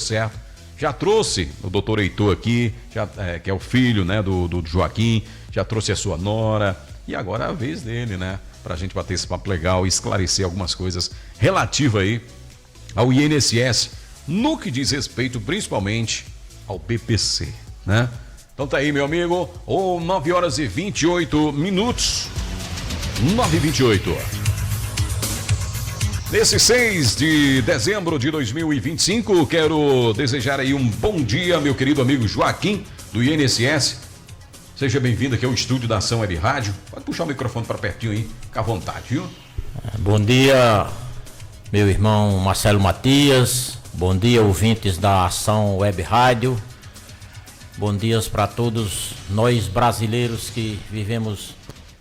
certo. Já trouxe o doutor Heitor aqui, que é o filho, né, do Joaquim, já trouxe a sua nora, e agora é a vez dele, né, pra gente bater esse papo legal e esclarecer algumas coisas relativas aí ao INSS, no que diz respeito principalmente ao BPC, né? Então tá aí, meu amigo, 9 horas e 28 minutos, 9h28. Nesse 6 de dezembro de 2025, quero desejar aí um bom dia, meu querido amigo Joaquim, do INSS. Seja bem-vindo aqui ao estúdio da Ação Web Rádio. Pode puxar o microfone para pertinho aí, fica à vontade, viu? Bom dia, meu irmão Marcelo Matias. Bom dia, ouvintes da Ação Web Rádio. Bom dia para todos nós brasileiros que vivemos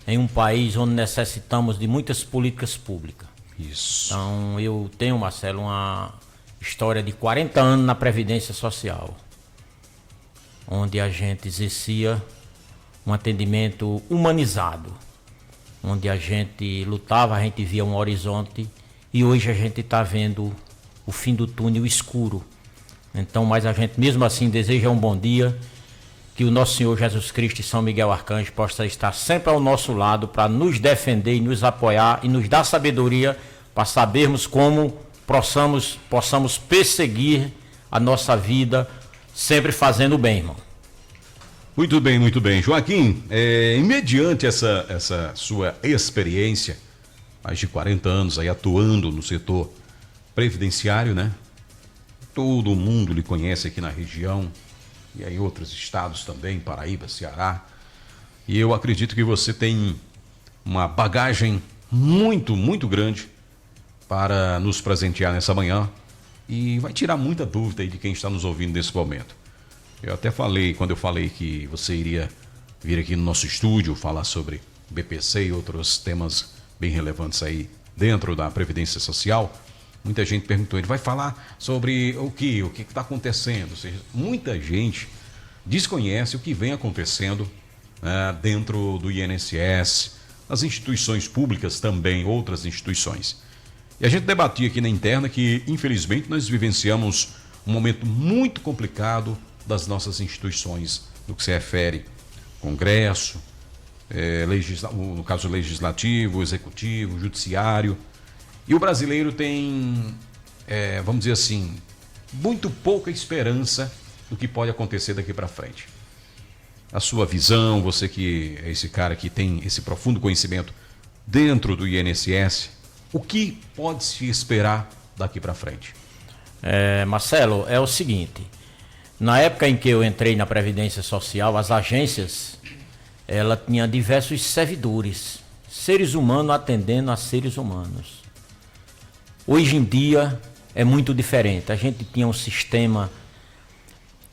em um país onde necessitamos de muitas políticas públicas. Isso. Então, eu tenho, Marcelo, uma história de 40 anos na Previdência Social, onde a gente exercia um atendimento humanizado, onde a gente lutava, a gente via um horizonte, e hoje a gente está vendo o fim do túnel escuro. Então, mas a gente mesmo assim deseja um bom dia, que o nosso Senhor Jesus Cristo e São Miguel Arcanjo possa estar sempre ao nosso lado para nos defender e nos apoiar e nos dar sabedoria para sabermos como possamos perseguir a nossa vida, sempre fazendo o bem, irmão. Muito bem, muito bem. Joaquim, mediante essa sua experiência, mais de 40 anos aí atuando no setor previdenciário, né? Todo mundo lhe conhece aqui na região, e aí outros estados também, Paraíba, Ceará. E eu acredito que você tem uma bagagem muito, muito grande para nos presentear nessa manhã e vai tirar muita dúvida aí de quem está nos ouvindo nesse momento. Eu até falei, quando eu falei que você iria vir aqui no nosso estúdio falar sobre BPC e outros temas bem relevantes aí dentro da Previdência Social, muita gente perguntou, ele vai falar sobre o que está acontecendo? Ou seja, muita gente desconhece o que vem acontecendo dentro do INSS, nas instituições públicas também, outras instituições. E a gente debatia aqui na interna que, infelizmente, nós vivenciamos um momento muito complicado das nossas instituições, no que se refere ao Congresso, no caso legislativo, executivo, judiciário. E o brasileiro tem, vamos dizer assim, muito pouca esperança do que pode acontecer daqui para frente. A sua visão, você que é esse cara que tem esse profundo conhecimento dentro do INSS, o que pode se esperar daqui para frente? Marcelo, é o seguinte, na época em que eu entrei na Previdência Social, as agências, ela tinha diversos servidores, seres humanos atendendo a seres humanos. Hoje em dia é muito diferente. A gente tinha um sistema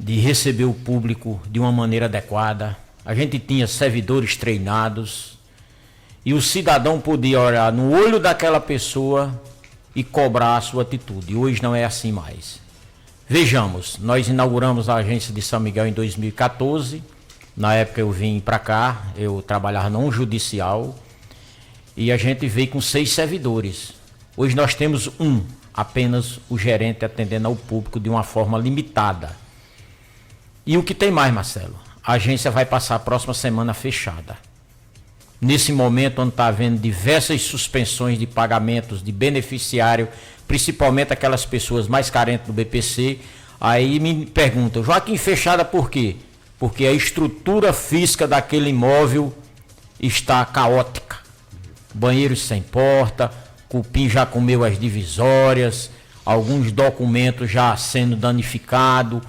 de receber o público de uma maneira adequada. A gente tinha servidores treinados e o cidadão podia olhar no olho daquela pessoa e cobrar a sua atitude. Hoje não é assim mais. Vejamos, nós inauguramos a agência de São Miguel em 2014. Na época eu vim para cá, eu trabalhava num judicial e a gente veio com 6 servidores. Hoje nós temos apenas o gerente atendendo ao público de uma forma limitada. E o que tem mais, Marcelo? A agência vai passar a próxima semana fechada. Nesse momento, onde está havendo diversas suspensões de pagamentos de beneficiário, principalmente aquelas pessoas mais carentes do BPC, aí me perguntam, Joaquim, fechada por quê? Porque a estrutura física daquele imóvel está caótica. Banheiros sem porta, cupim já comeu as divisórias, alguns documentos já sendo danificados,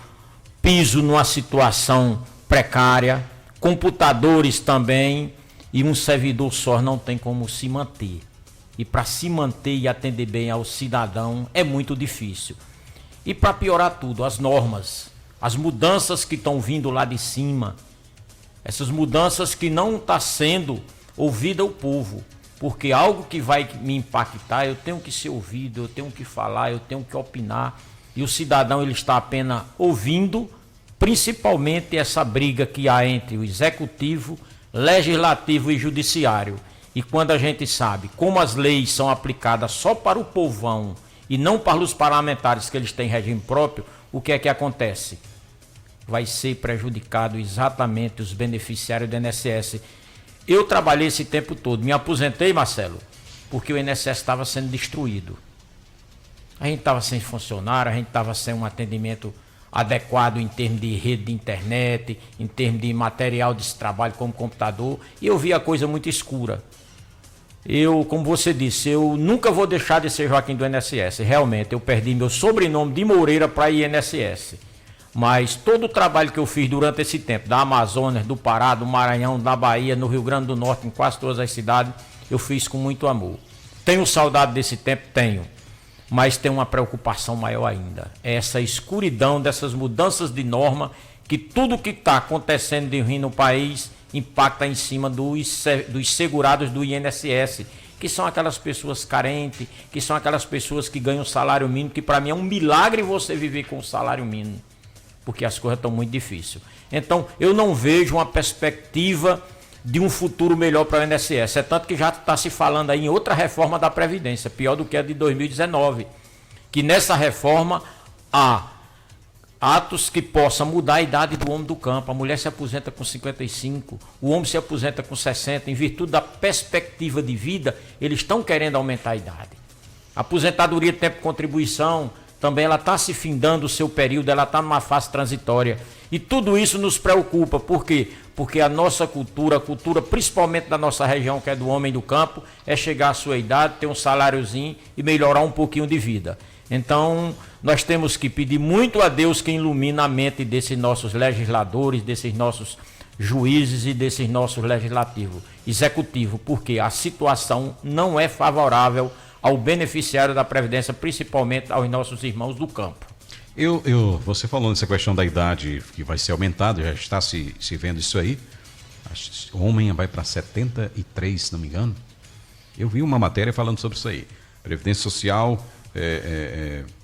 piso numa situação precária, computadores também, e um servidor só não tem como se manter. E para se manter e atender bem ao cidadão é muito difícil. E para piorar tudo, as normas, as mudanças que estão vindo lá de cima, essas mudanças que não está sendo ouvida ao povo. Porque algo que vai me impactar, eu tenho que ser ouvido, eu tenho que falar, eu tenho que opinar. E o cidadão ele está apenas ouvindo, principalmente essa briga que há entre o executivo, legislativo e judiciário. E quando a gente sabe como as leis são aplicadas só para o povão e não para os parlamentares que eles têm regime próprio, o que é que acontece? Vai ser prejudicado exatamente os beneficiários do INSS. Eu trabalhei esse tempo todo, me aposentei, Marcelo, porque o INSS estava sendo destruído. A gente estava sem funcionário, a gente estava sem um atendimento adequado em termos de rede de internet, em termos de material de trabalho como computador, e eu vi a coisa muito escura. Eu, como você disse, eu nunca vou deixar de ser Joaquim do INSS. Realmente, eu perdi meu sobrenome de Moreira para INSS. Mas todo o trabalho que eu fiz durante esse tempo, da Amazonas, do Pará, do Maranhão, da Bahia, no Rio Grande do Norte, em quase todas as cidades, eu fiz com muito amor. Tenho saudade desse tempo? Tenho. Mas tem uma preocupação maior ainda. É essa escuridão dessas mudanças de norma, que tudo que está acontecendo de ruim no país impacta em cima dos segurados do INSS, que são aquelas pessoas carentes, que são aquelas pessoas que ganham salário mínimo, que para mim é um milagre você viver com o salário mínimo, porque as coisas estão muito difíceis. Então, eu não vejo uma perspectiva de um futuro melhor para o INSS. É tanto que já está se falando aí em outra reforma da Previdência, pior do que a de 2019, que nessa reforma há atos que possam mudar a idade do homem do campo. A mulher se aposenta com 55, o homem se aposenta com 60, em virtude da perspectiva de vida, eles estão querendo aumentar a idade. A aposentadoria de tempo de contribuição, também ela está se findando o seu período, ela está numa fase transitória. E tudo isso nos preocupa. Por quê? Porque a nossa cultura, a cultura principalmente da nossa região, que é do homem do campo, é chegar à sua idade, ter um saláriozinho e melhorar um pouquinho de vida. Então, nós temos que pedir muito a Deus que ilumine a mente desses nossos legisladores, desses nossos juízes e desses nossos legislativos, executivos, porque a situação não é favorável ao beneficiário da Previdência, principalmente aos nossos irmãos do campo. Você falou nessa questão da idade que vai ser aumentada, já está se vendo isso aí. O homem vai para 73, se não me engano. Eu vi uma matéria falando sobre isso aí. Previdência Social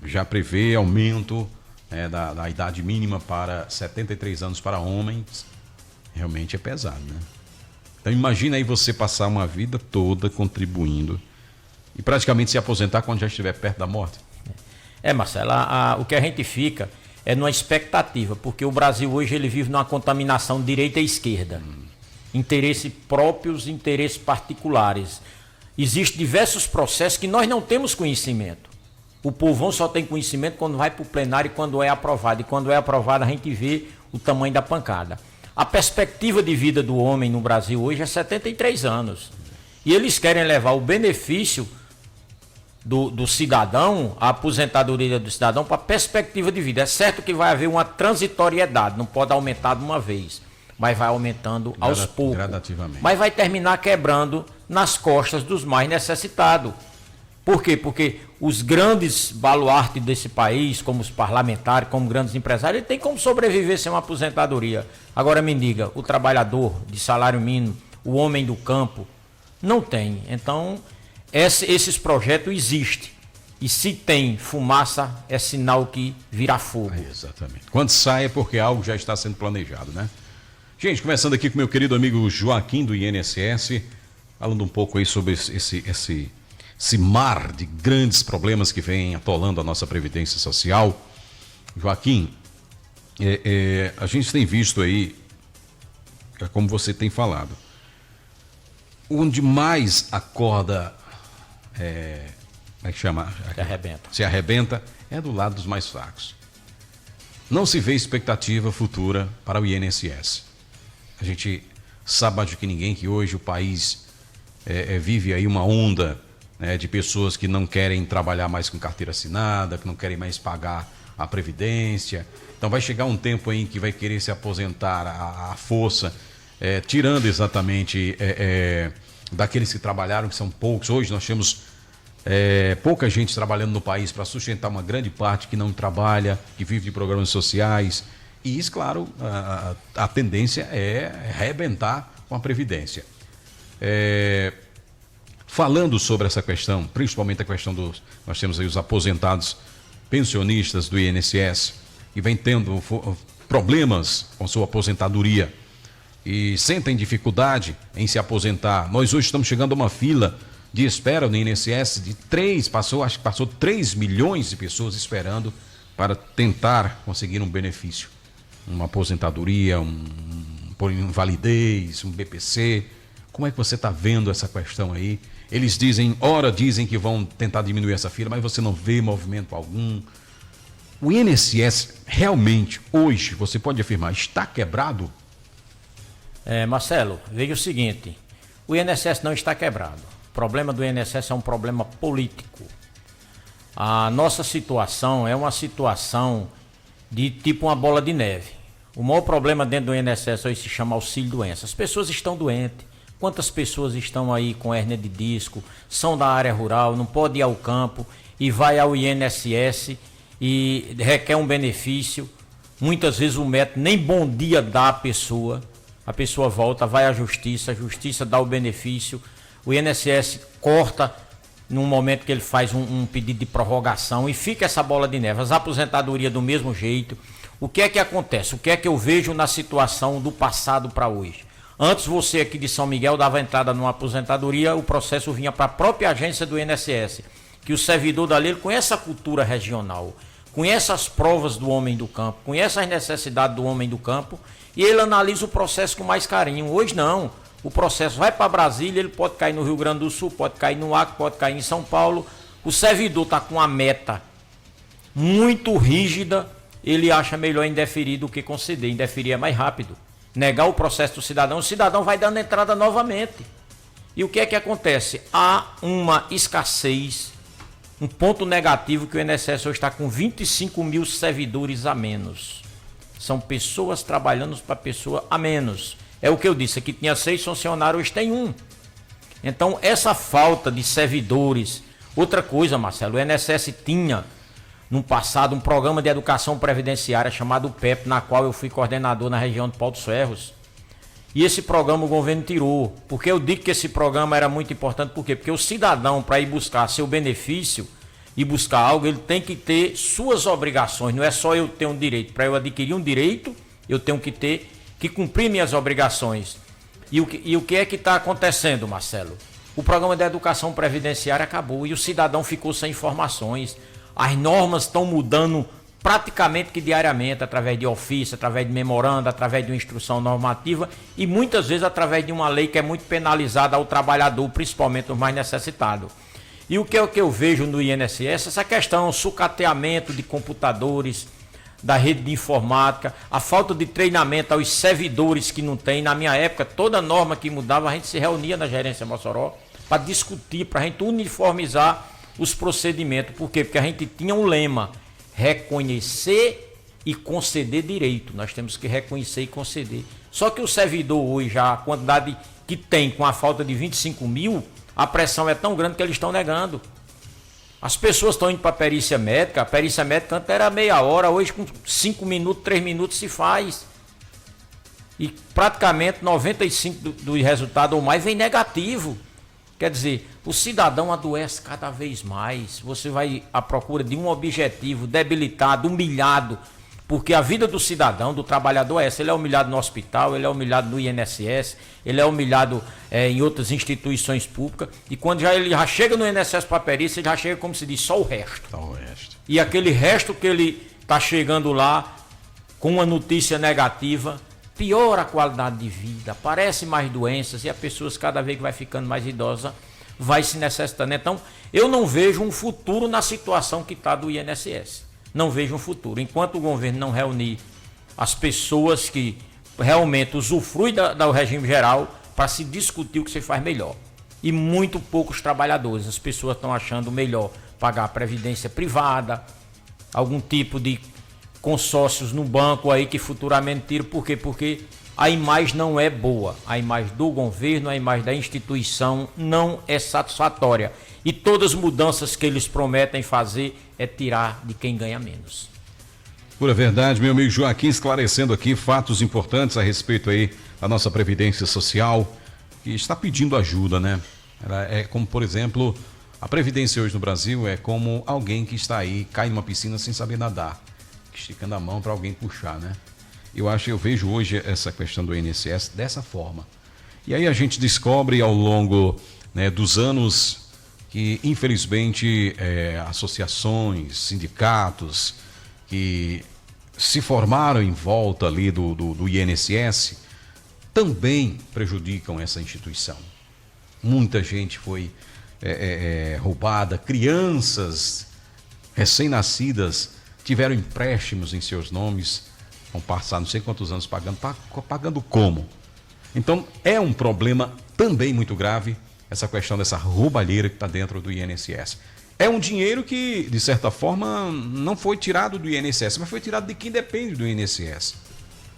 já prevê aumento da idade mínima para 73 anos para homens. Realmente é pesado, né? Então imagina aí você passar uma vida toda contribuindo e praticamente se aposentar quando já estiver perto da morte. Marcelo, o que a gente fica é numa expectativa, porque o Brasil hoje ele vive numa contaminação direita e esquerda. Interesses próprios, interesses particulares. Existem diversos processos que nós não temos conhecimento. O povão só tem conhecimento quando vai para o plenário e quando é aprovado. E quando é aprovado a gente vê o tamanho da pancada. A perspectiva de vida do homem no Brasil hoje é 73 anos. E eles querem levar o benefício do cidadão, a aposentadoria do cidadão, para a perspectiva de vida. É certo que vai haver uma transitoriedade, não pode aumentar de uma vez, mas vai aumentando aos poucos. Gradativamente. Mas vai terminar quebrando nas costas dos mais necessitados. Por quê? Porque os grandes baluartes desse país, como os parlamentares, como grandes empresários, ele tem como sobreviver sem uma aposentadoria. Agora me diga, o trabalhador de salário mínimo, o homem do campo, não tem. Então, esses projetos existem. E se tem fumaça, é sinal que virá fogo. Exatamente. Quando sai é porque algo já está sendo planejado, né? Gente, começando aqui com meu querido amigo Joaquim do INSS, falando um pouco aí sobre esse mar de grandes problemas que vem atolando a nossa Previdência Social. Joaquim, a gente tem visto aí, como você tem falado, onde mais a corda como é que chama? Se arrebenta é do lado dos mais fracos. Não se vê expectativa futura para o INSS. A gente sabe mais do que ninguém que hoje o país vive aí uma onda de pessoas que não querem trabalhar mais com carteira assinada, que não querem mais pagar a Previdência. Então vai chegar um tempo aí que vai querer se aposentar à força, tirando exatamente daqueles que trabalharam, que são poucos. Hoje nós temos pouca gente trabalhando no país para sustentar uma grande parte que não trabalha, que vive de programas sociais. E isso, claro, a tendência é arrebentar com a Previdência. Falando sobre essa questão, principalmente a questão nós temos aí os aposentados pensionistas do INSS, que vem tendo problemas com sua aposentadoria e sentem dificuldade em se aposentar. Nós hoje estamos chegando a uma fila de espera no INSS de acho que passou 3 milhões de pessoas esperando para tentar conseguir um benefício, uma aposentadoria, por invalidez, um BPC. Como é que você está vendo essa questão aí? Eles dizem que vão tentar diminuir essa fila, mas você não vê movimento algum. O INSS realmente, hoje, você pode afirmar, está quebrado? Marcelo, veja o seguinte, o INSS não está quebrado. O problema do INSS é um problema político. A nossa situação é uma situação de tipo uma bola de neve. O maior problema dentro do INSS hoje se chama auxílio-doença. As pessoas estão doentes. Quantas pessoas estão aí com hérnia de disco, são da área rural, não pode ir ao campo e vai ao INSS e requer um benefício. Muitas vezes o médico nem bom dia dá à pessoa. A pessoa volta, vai à justiça, a justiça dá o benefício. O INSS corta num momento que ele faz um pedido de prorrogação e fica essa bola de neve. As aposentadorias do mesmo jeito. O que é que acontece? O que é que eu vejo na situação do passado para hoje? Antes você aqui de São Miguel dava entrada numa aposentadoria, o processo vinha para a própria agência do INSS, que o servidor dali ele conhece a cultura regional, conhece as provas do homem do campo, conhece as necessidades do homem do campo e ele analisa o processo com mais carinho. Hoje não, o processo vai para Brasília, ele pode cair no Rio Grande do Sul, pode cair no Acre, pode cair em São Paulo. O servidor está com uma meta muito rígida, ele acha melhor indeferir do que conceder. Indeferir é mais rápido. Negar o processo do cidadão, o cidadão vai dando entrada novamente. E o que é que acontece? Há uma escassez, um ponto negativo que o INSS hoje está com 25 mil servidores a menos. São pessoas trabalhando para pessoa a menos. É o que eu disse, aqui tinha 6 funcionários, hoje tem 1. Então essa falta de servidores. Outra coisa, Marcelo, o INSS tinha no passado um programa de educação previdenciária chamado PEP, na qual eu fui coordenador na região de Pau dos Ferros. E esse programa o governo tirou. Porque eu digo que esse programa era muito importante, por quê? Porque o cidadão, para ir buscar seu benefício e buscar algo, ele tem que ter suas obrigações. Não é só eu ter um direito. Para eu adquirir um direito, eu tenho que ter que cumprir minhas obrigações. E o que é que está acontecendo, Marcelo? O programa de educação previdenciária acabou e o cidadão ficou sem informações. As normas estão mudando praticamente que diariamente, através de ofício, através de memoranda, através de uma instrução normativa e muitas vezes através de uma lei que é muito penalizada ao trabalhador, principalmente os mais necessitados. E o que é o que eu vejo no INSS? Essa questão, sucateamento de computadores, da rede de informática, a falta de treinamento aos servidores que não tem. Na minha época, toda norma que mudava, a gente se reunia na gerência Mossoró para discutir, para a gente uniformizar os procedimentos. Por quê? Porque a gente tinha um lema: reconhecer e conceder direito. Nós temos que reconhecer e conceder. Só que o servidor hoje, já a quantidade que tem com a falta de 25 mil, a pressão é tão grande que eles estão negando. As pessoas estão indo para a perícia médica antes era meia hora, hoje com 5 minutos, 3 minutos se faz. E praticamente 95% do resultado ou mais vem negativo. Quer dizer, o cidadão adoece cada vez mais. Você vai à procura de um objetivo, debilitado, humilhado. Porque a vida do cidadão, do trabalhador é essa. Ele é humilhado no hospital, ele é humilhado no INSS, ele é humilhado em outras instituições públicas. E quando ele já chega no INSS para a perícia, ele já chega, como se diz, só o resto. Só o resto. E aquele resto que ele está chegando lá com uma notícia negativa, piora a qualidade de vida, aparece mais doenças e as pessoas cada vez que vai ficando mais idosa vai se necessitando. Então, eu não vejo um futuro na situação que está do INSS. Não vejo um futuro. Enquanto o governo não reunir as pessoas que realmente usufruem do regime geral para se discutir o que se faz melhor. E muito poucos trabalhadores. As pessoas estão achando melhor pagar a previdência privada, algum tipo de consórcios no banco aí que futuramente tiram. Por quê? Porque a imagem não é boa. A imagem do governo, a imagem da instituição não é satisfatória. E todas as mudanças que eles prometem fazer é tirar de quem ganha menos. Pura verdade, meu amigo Joaquim, esclarecendo aqui fatos importantes a respeito aí da nossa Previdência Social, que está pedindo ajuda, né? É como, por exemplo, a Previdência hoje no Brasil é como alguém que está aí, cai numa piscina sem saber nadar, esticando a mão para alguém puxar, né? Eu vejo hoje essa questão do INSS dessa forma. E aí a gente descobre ao longo, né, dos anos que, infelizmente, associações, sindicatos que se formaram em volta ali do INSS também prejudicam essa instituição. Muita gente foi roubada, crianças recém-nascidas tiveram empréstimos em seus nomes, vão passar não sei quantos anos pagando como? Então é um problema também muito grave essa questão dessa roubalheira que está dentro do INSS. É um dinheiro que, de certa forma, não foi tirado do INSS, mas foi tirado de quem depende do INSS.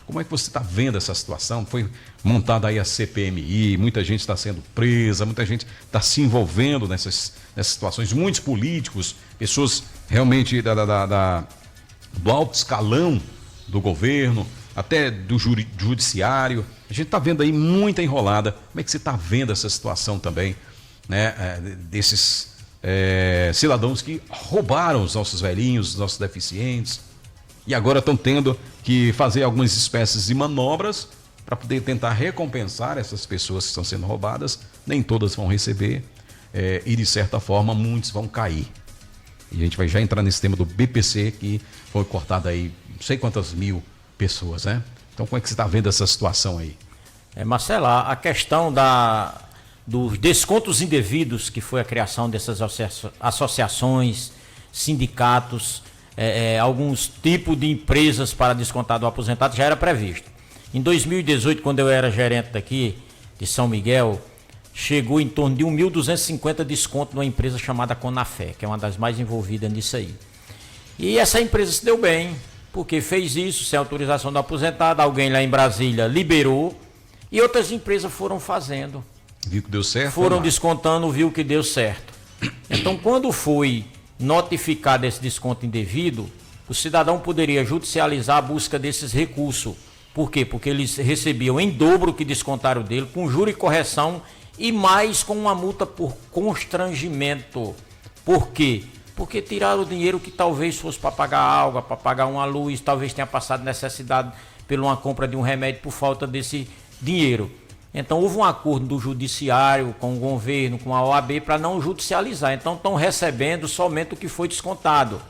Como é que você está vendo essa situação? Foi montada aí a CPMI, muita gente está sendo presa, muita gente está se envolvendo nessas situações. Muitos políticos, pessoas realmente do alto escalão do governo, até do judiciário. A gente está vendo aí muita enrolada. Como é que você está vendo essa situação também, né? Desses cidadãos que roubaram os nossos velhinhos, os nossos deficientes, e agora estão tendo que fazer algumas espécies de manobras para poder tentar recompensar essas pessoas que estão sendo roubadas. Nem todas vão receber, e de certa forma muitos vão cair. E a gente vai já entrar nesse tema do BPC, que foi cortado aí não sei quantas mil pessoas, né? Então como é que você está vendo essa situação aí? Marcelo, a questão dos descontos indevidos, que foi a criação dessas associações, sindicatos, alguns tipos de empresas para descontar do aposentado, já era previsto. Em 2018, quando eu era gerente daqui de São Miguel, chegou em torno de 1.250 desconto numa empresa chamada Conafé, que é uma das mais envolvidas nisso aí. E essa empresa se deu bem, porque fez isso sem autorização do aposentado, alguém lá em Brasília liberou, e outras empresas foram fazendo. Viu que deu certo? Foram descontando, viu que deu certo. Então, quando foi notificado esse desconto indevido, o cidadão poderia judicializar a busca desses recursos. Por quê? Porque eles recebiam em dobro o que descontaram dele, com juro e correção, e mais com uma multa por constrangimento. Por quê? Porque tiraram o dinheiro que talvez fosse para pagar água, para pagar uma luz, talvez tenha passado necessidade pela uma compra de um remédio por falta desse dinheiro. Então houve um acordo do judiciário com o governo, com a OAB, para não judicializar. Então estão recebendo somente o que foi descontado.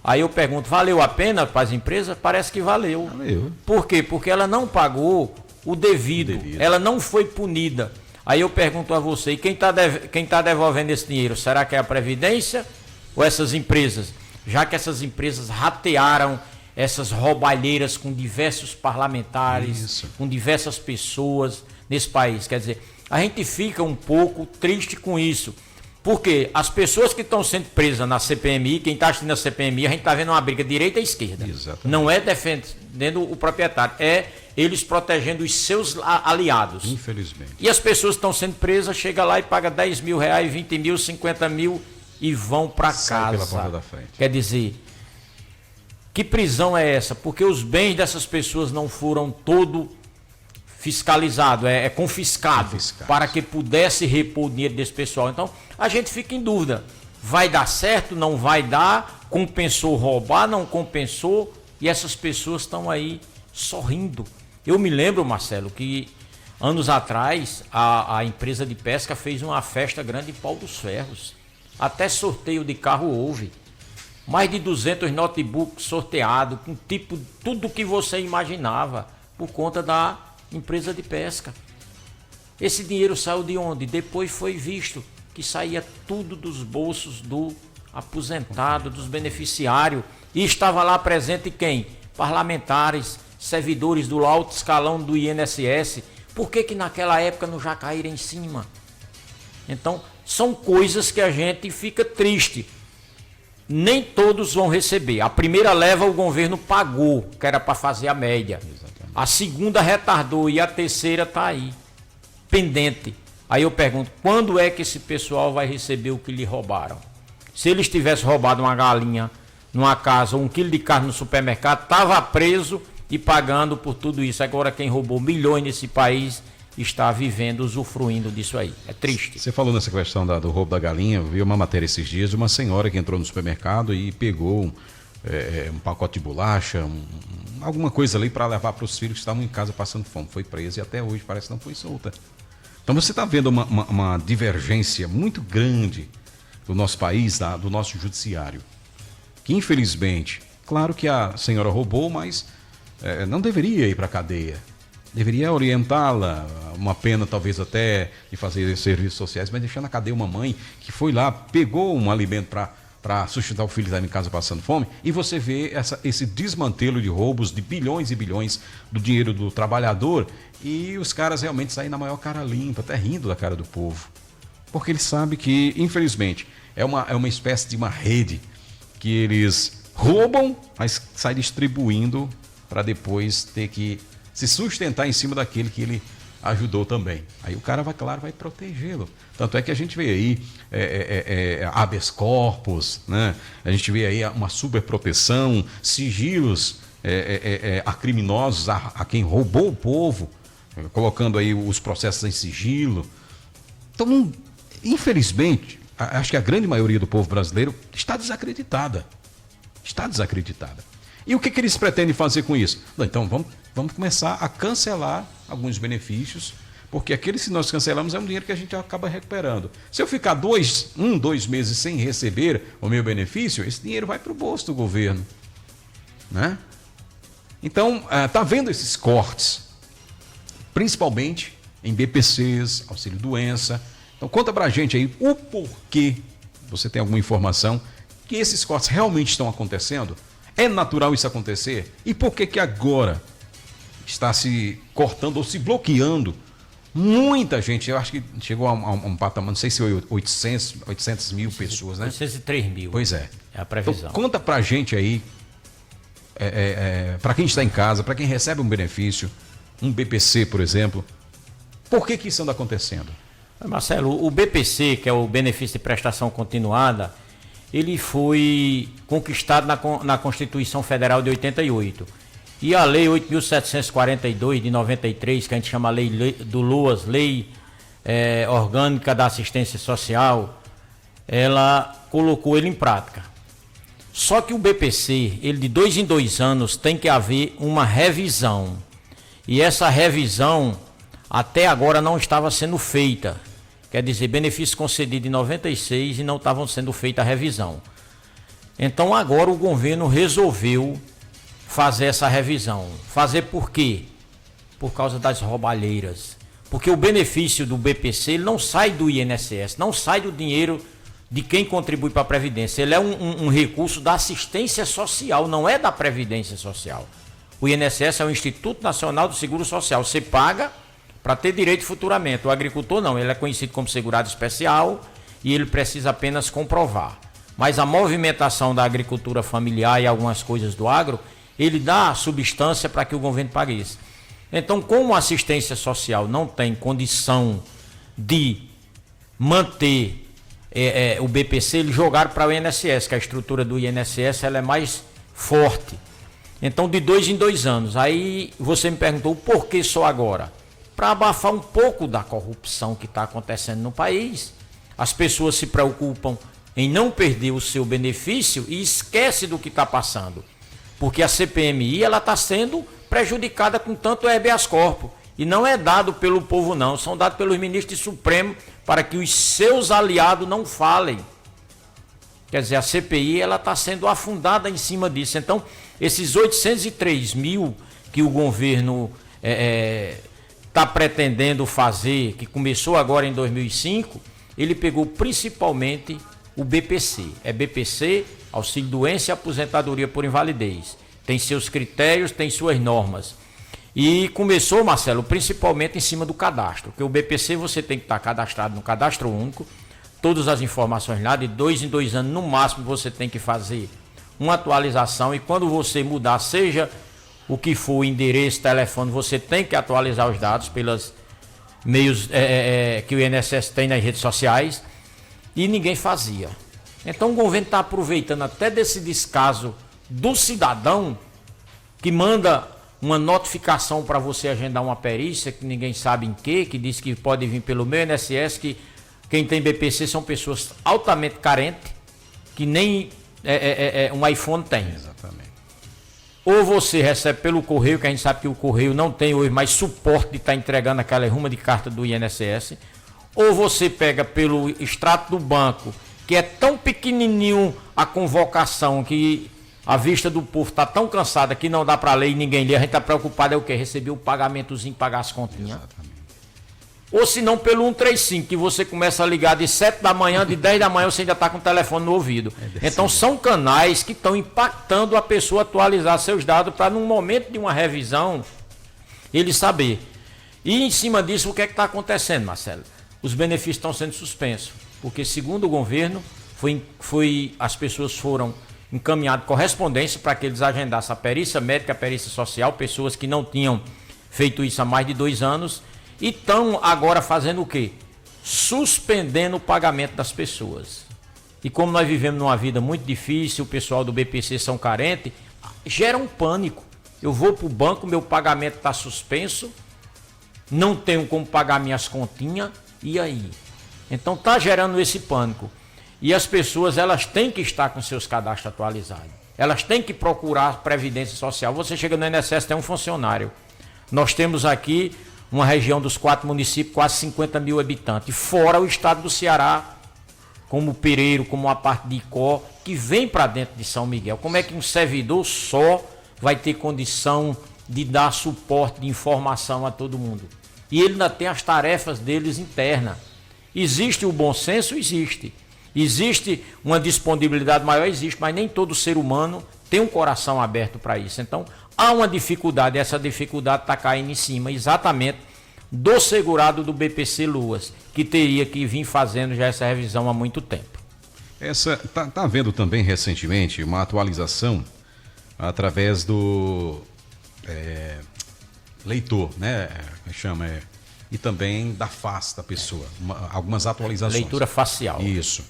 Aí eu pergunto, valeu a pena para as empresas? Parece que valeu. Valeu. Por quê? Porque ela não pagou o devido. Ela não foi punida. Aí eu pergunto a você, e quem tá devolvendo esse dinheiro? Será que é a Previdência ou essas empresas? Já que essas empresas ratearam essas roubalheiras com diversos parlamentares, com diversas pessoas nesse país. Quer dizer, a gente fica um pouco triste com isso. Porque as pessoas que estão sendo presas na CPMI, quem está assistindo a CPMI, a gente está vendo uma briga direita e esquerda. Exatamente. Não é defendendo o proprietário, é eles protegendo os seus aliados. Infelizmente. E as pessoas que estão sendo presas, chega lá e paga 10 mil reais, 20 mil, 50 mil e vão para casa. Pela porta da frente. Quer dizer, que prisão é essa? Porque os bens dessas pessoas não foram todo fiscalizado, confiscado, para que pudesse repor o dinheiro desse pessoal. Então, a gente fica em dúvida. Vai dar certo? Não vai dar? Compensou roubar? Não compensou? E essas pessoas estão aí sorrindo. Eu me lembro, Marcelo, que anos atrás a empresa de pesca fez uma festa grande em Pau dos Ferros. Até sorteio de carro houve. Mais de 200 notebooks sorteados, com tudo que você imaginava, por conta da empresa de pesca. Esse dinheiro saiu de onde? Depois foi visto que saía tudo dos bolsos do aposentado, dos beneficiários. E estava lá presente quem? Parlamentares, servidores do alto escalão do INSS. Por que naquela época não já caíram em cima? Então, são coisas que a gente fica triste. Nem todos vão receber. A primeira leva o governo pagou, que era para fazer a média. Exatamente. A segunda retardou e a terceira está aí, pendente. Aí eu pergunto, quando é que esse pessoal vai receber o que lhe roubaram? Se eles tivessem roubado uma galinha numa casa ou 1 quilo de carne no supermercado, estava preso e pagando por tudo isso. Agora quem roubou milhões nesse país está vivendo, usufruindo disso aí. É triste. Você falou nessa questão do roubo da galinha. Eu vi uma matéria esses dias de uma senhora que entrou no supermercado e pegou um pacote de bolacha, alguma coisa ali para levar para os filhos que estavam em casa passando fome. Foi presa e até hoje parece que não foi solta. Então você está vendo uma divergência muito grande do nosso país, do nosso judiciário, que infelizmente Claro que a senhora roubou, mas não deveria ir para a cadeia. Deveria orientá-la, uma pena talvez até de fazer serviços sociais, mas deixar na cadeia uma mãe que foi lá, pegou um alimento para sustentar o filho que estava em casa passando fome, e você vê esse desmantelo de roubos de bilhões e bilhões do dinheiro do trabalhador, e os caras realmente saem na maior cara limpa, até rindo da cara do povo. Porque eles sabem que, infelizmente, é uma espécie de uma rede que eles roubam, mas saem distribuindo para depois ter que se sustentar em cima daquele que ele ajudou também. Aí o cara vai protegê-lo. Tanto é que a gente vê aí habeas corpus, né? A gente vê aí uma superproteção, sigilos a criminosos, a quem roubou o povo, colocando aí os processos em sigilo. Então, infelizmente, acho que a grande maioria do povo brasileiro está desacreditada. Está desacreditada. E o que eles pretendem fazer com isso? Então, vamos começar a cancelar alguns benefícios, porque aqueles que nós cancelamos é um dinheiro que a gente acaba recuperando. Se eu ficar 2 meses sem receber o meu benefício, esse dinheiro vai para o bolso do governo, né? Então, tá vendo esses cortes, principalmente em BPCs, auxílio-doença. Então, conta pra gente aí o porquê, você tem alguma informação, que esses cortes realmente estão acontecendo? É natural isso acontecer? E por que agora está se cortando ou se bloqueando? Muita gente, eu acho que chegou a um patamar, não sei se foi 800 mil pessoas, né? 803 mil. Pois é. É a previsão. Então, conta pra gente aí, para quem está em casa, para quem recebe um benefício, um BPC, por exemplo, por que isso anda acontecendo? Marcelo, o BPC, que é o Benefício de Prestação Continuada, ele foi conquistado na Constituição Federal de 88. E a Lei 8.742 de 93, que a gente chama Lei do LOAS, Lei Orgânica da Assistência Social, ela colocou ele em prática. Só que o BPC, ele de 2 em 2 anos tem que haver uma revisão. E essa revisão até agora não estava sendo feita. Quer dizer, benefício concedido em 96 e não estavam sendo feita a revisão. Então agora o governo resolveu fazer essa revisão. Fazer por quê? Por causa das roubalheiras. Porque o benefício do BPC ele não sai do INSS, não sai do dinheiro de quem contribui para a Previdência. Ele é um recurso da assistência social, não é da Previdência Social. O INSS é o Instituto Nacional do Seguro Social. Você paga para ter direito futuramente. O agricultor não, ele é conhecido como segurado especial e ele precisa apenas comprovar. Mas a movimentação da agricultura familiar e algumas coisas do agro, ele dá substância para que o governo pague isso. Então, como a assistência social não tem condição de manter o BPC, eles jogaram para o INSS, que a estrutura do INSS ela é mais forte. Então, de 2 em 2 anos. Aí você me perguntou por que só agora? Para abafar um pouco da corrupção que está acontecendo no país. As pessoas se preocupam em não perder o seu benefício e esquece do que está passando. Porque a CPMI está sendo prejudicada com tanto habeas corpus. E não é dado pelo povo não, são dados pelos ministros do Supremo para que os seus aliados não falem. Quer dizer, a CPI está sendo afundada em cima disso. Então, esses 803 mil que o governo está pretendendo fazer, que começou agora em 2005, ele pegou principalmente o BPC. É BPC, auxílio-doença e aposentadoria por invalidez. Tem seus critérios, tem suas normas. E começou, Marcelo, principalmente em cima do cadastro, porque o BPC você tem que estar cadastrado no cadastro único, todas as informações lá, de 2 em 2 anos no máximo você tem que fazer uma atualização, e quando você mudar, seja o que for o endereço, telefone, você tem que atualizar os dados pelos meios que o INSS tem nas redes sociais, e ninguém fazia. Então o governo está aproveitando até desse descaso do cidadão que manda uma notificação para você agendar uma perícia, que ninguém sabe em que diz que pode vir pelo meu INSS, que quem tem BPC são pessoas altamente carentes, que nem um iPhone tem. Exatamente. Ou você recebe pelo correio, que a gente sabe que o correio não tem hoje mais suporte de estar entregando aquela ruma de carta do INSS, ou você pega pelo extrato do banco, que é tão pequenininho a convocação que A vista do povo está tão cansada que não dá para ler e ninguém lê. A gente está preocupado é o quê? Receber o pagamentozinho, pagar as continhas. Exatamente. Ou se não pelo 135, que você começa a ligar de 7 da manhã, de 10 da manhã você ainda está com o telefone no ouvido. Então são canais que estão impactando a pessoa atualizar seus dados para num momento de uma revisão ele saber. E em cima disso o que é que está acontecendo, Marcelo? Os benefícios estão sendo suspensos, porque segundo o governo, as pessoas foram encaminhadas correspondência para que eles agendassem a perícia médica, a perícia social, pessoas que não tinham feito isso há mais de 2 anos, e estão agora fazendo o quê? Suspendendo o pagamento das pessoas. E como nós vivemos numa vida muito difícil, o pessoal do BPC são carentes, gera um pânico. Eu vou para o banco, meu pagamento está suspenso, não tenho como pagar minhas continhas, e aí? Então está gerando esse pânico. E as pessoas, elas têm que estar com seus cadastros atualizados. Elas têm que procurar Previdência Social. Você chega no INSS, tem um funcionário. Nós temos aqui uma região dos 4 municípios, quase 50 mil habitantes, fora o estado do Ceará, como Pereiro, como a parte de Icó, que vem para dentro de São Miguel. Como é que um servidor só vai ter condição de dar suporte de informação a todo mundo? E ele ainda tem as tarefas deles internas. Existe o bom senso? Existe. Existe uma disponibilidade maior? Existe, mas nem todo ser humano tem um coração aberto para isso. Então, há uma dificuldade, e essa dificuldade está caindo em cima exatamente do segurado do BPC Luas, que teria que vir fazendo já essa revisão há muito tempo. Tá havendo também recentemente uma atualização através do leitor, né? E também da face da pessoa, algumas atualizações. Leitura facial. Isso,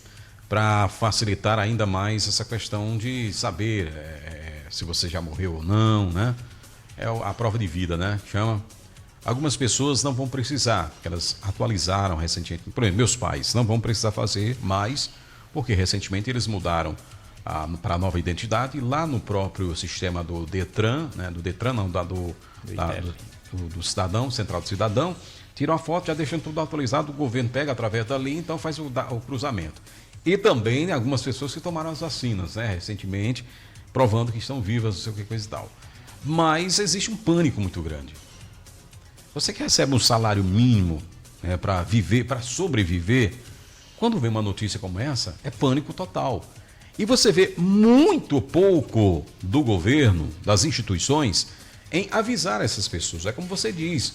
para facilitar ainda mais essa questão de saber se você já morreu ou não, né? É a prova de vida, né? Chama. Algumas pessoas não vão precisar, porque elas atualizaram recentemente. Por exemplo, meus pais não vão precisar fazer mais, porque recentemente eles mudaram para a nova identidade e lá no próprio sistema do Detran, né? Do Detran não, do cidadão, Central do Cidadão, tiram a foto, já deixam tudo atualizado, o governo pega através dali, então faz o cruzamento. E também algumas pessoas que tomaram as vacinas, né? Recentemente, provando que estão vivas, não sei o que, coisa e tal. Mas existe um pânico muito grande. Você que recebe um salário mínimo, né, para viver, para sobreviver, quando vê uma notícia como essa, é pânico total. E você vê muito pouco do governo, das instituições, em avisar essas pessoas. É como você diz,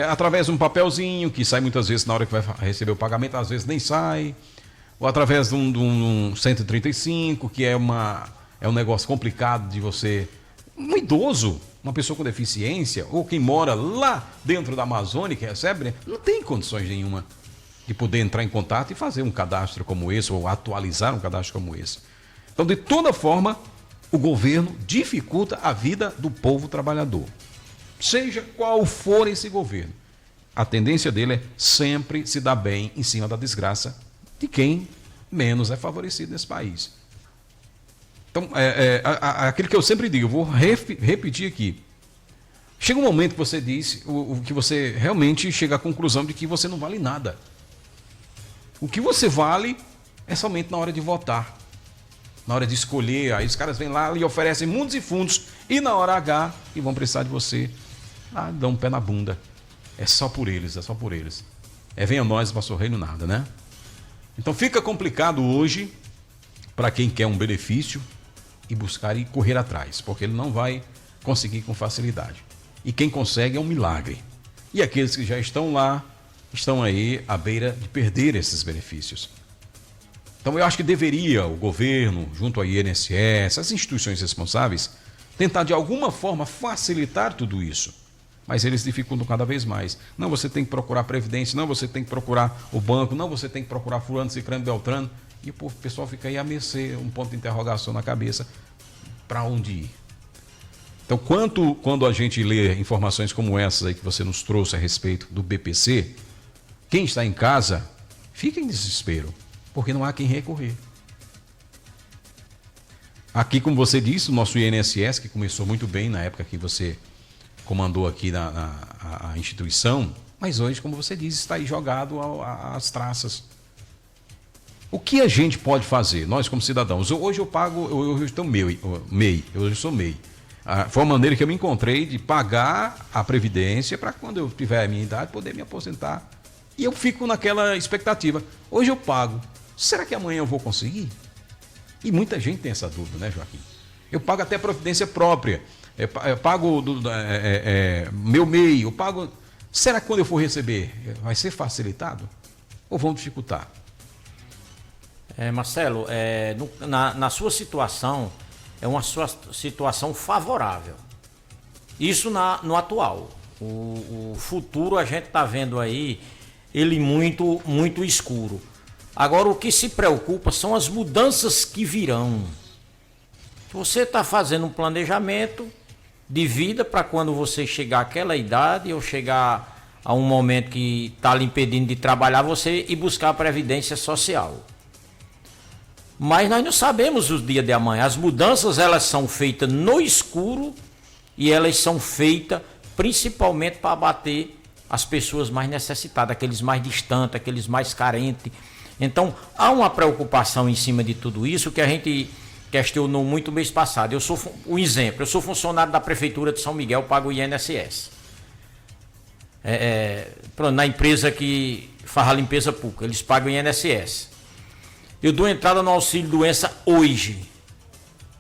através de um papelzinho que sai muitas vezes na hora que vai receber o pagamento, às vezes nem sai, ou através de um 135, que é um negócio complicado de você... Um idoso, uma pessoa com deficiência, ou quem mora lá dentro da Amazônia que recebe, né, não tem condições nenhuma de poder entrar em contato e fazer um cadastro como esse, ou atualizar um cadastro como esse. Então, de toda forma, o governo dificulta a vida do povo trabalhador. Seja qual for esse governo, a tendência dele é sempre se dar bem em cima da desgraça de quem menos é favorecido nesse país. Então, aquilo que eu sempre digo, eu vou repetir aqui. Chega um momento que você diz, que você realmente chega à conclusão de que você não vale nada. O que você vale é somente na hora de votar, na hora de escolher. Aí os caras vêm lá e oferecem mundos e fundos, e na hora H, e vão precisar de você, dão um pé na bunda. É só por eles, é só por eles. Venha nós, vosso reino, nada, né? Então fica complicado hoje para quem quer um benefício e buscar e correr atrás, porque ele não vai conseguir com facilidade. E quem consegue é um milagre. E aqueles que já estão lá, estão aí à beira de perder esses benefícios. Então eu acho que deveria o governo, junto ao INSS, as instituições responsáveis, tentar de alguma forma facilitar tudo isso. Mas eles dificultam cada vez mais. Não, você tem que procurar Previdência, não, você tem que procurar o banco, não, você tem que procurar fulano, ciclano, beltrano. E o pessoal fica aí a mercê, um ponto de interrogação na cabeça, para onde ir? Então, quando a gente lê informações como essas aí que você nos trouxe a respeito do BPC, quem está em casa fica em desespero, porque não há quem recorrer. Aqui, como você disse, o nosso INSS, que começou muito bem na época que você comandou aqui a instituição, mas hoje, como você disse, está aí jogado às traças. O que a gente pode fazer, nós como cidadãos? Hoje eu pago, eu estou MEI, eu sou MEI. Foi uma maneira que eu me encontrei de pagar a Previdência para quando eu tiver a minha idade poder me aposentar. E eu fico naquela expectativa. Hoje eu pago. Será que amanhã eu vou conseguir? E muita gente tem essa dúvida, né, Joaquim? Eu pago até Previdência própria. Eu pago meu MEI, eu pago... Será que quando eu for receber vai ser facilitado? Ou vão dificultar? Marcelo, na sua situação, é uma sua situação favorável. Isso no atual. O futuro a gente está vendo aí, ele muito, muito escuro. Agora, o que se preocupa são as mudanças que virão. Você está fazendo um planejamento de vida para quando você chegar àquela idade ou chegar a um momento que está lhe impedindo de trabalhar, você ir buscar a previdência social. Mas nós não sabemos o dia de amanhã. As mudanças, elas são feitas no escuro e elas são feitas principalmente para abater as pessoas mais necessitadas, aqueles mais distantes, aqueles mais carentes. Então, há uma preocupação em cima de tudo isso que a gente questionou muito mês passado. Eu sou eu sou funcionário da Prefeitura de São Miguel, pago o INSS. Na empresa que faz a limpeza pública, eles pagam o INSS. Eu dou entrada no auxílio doença hoje.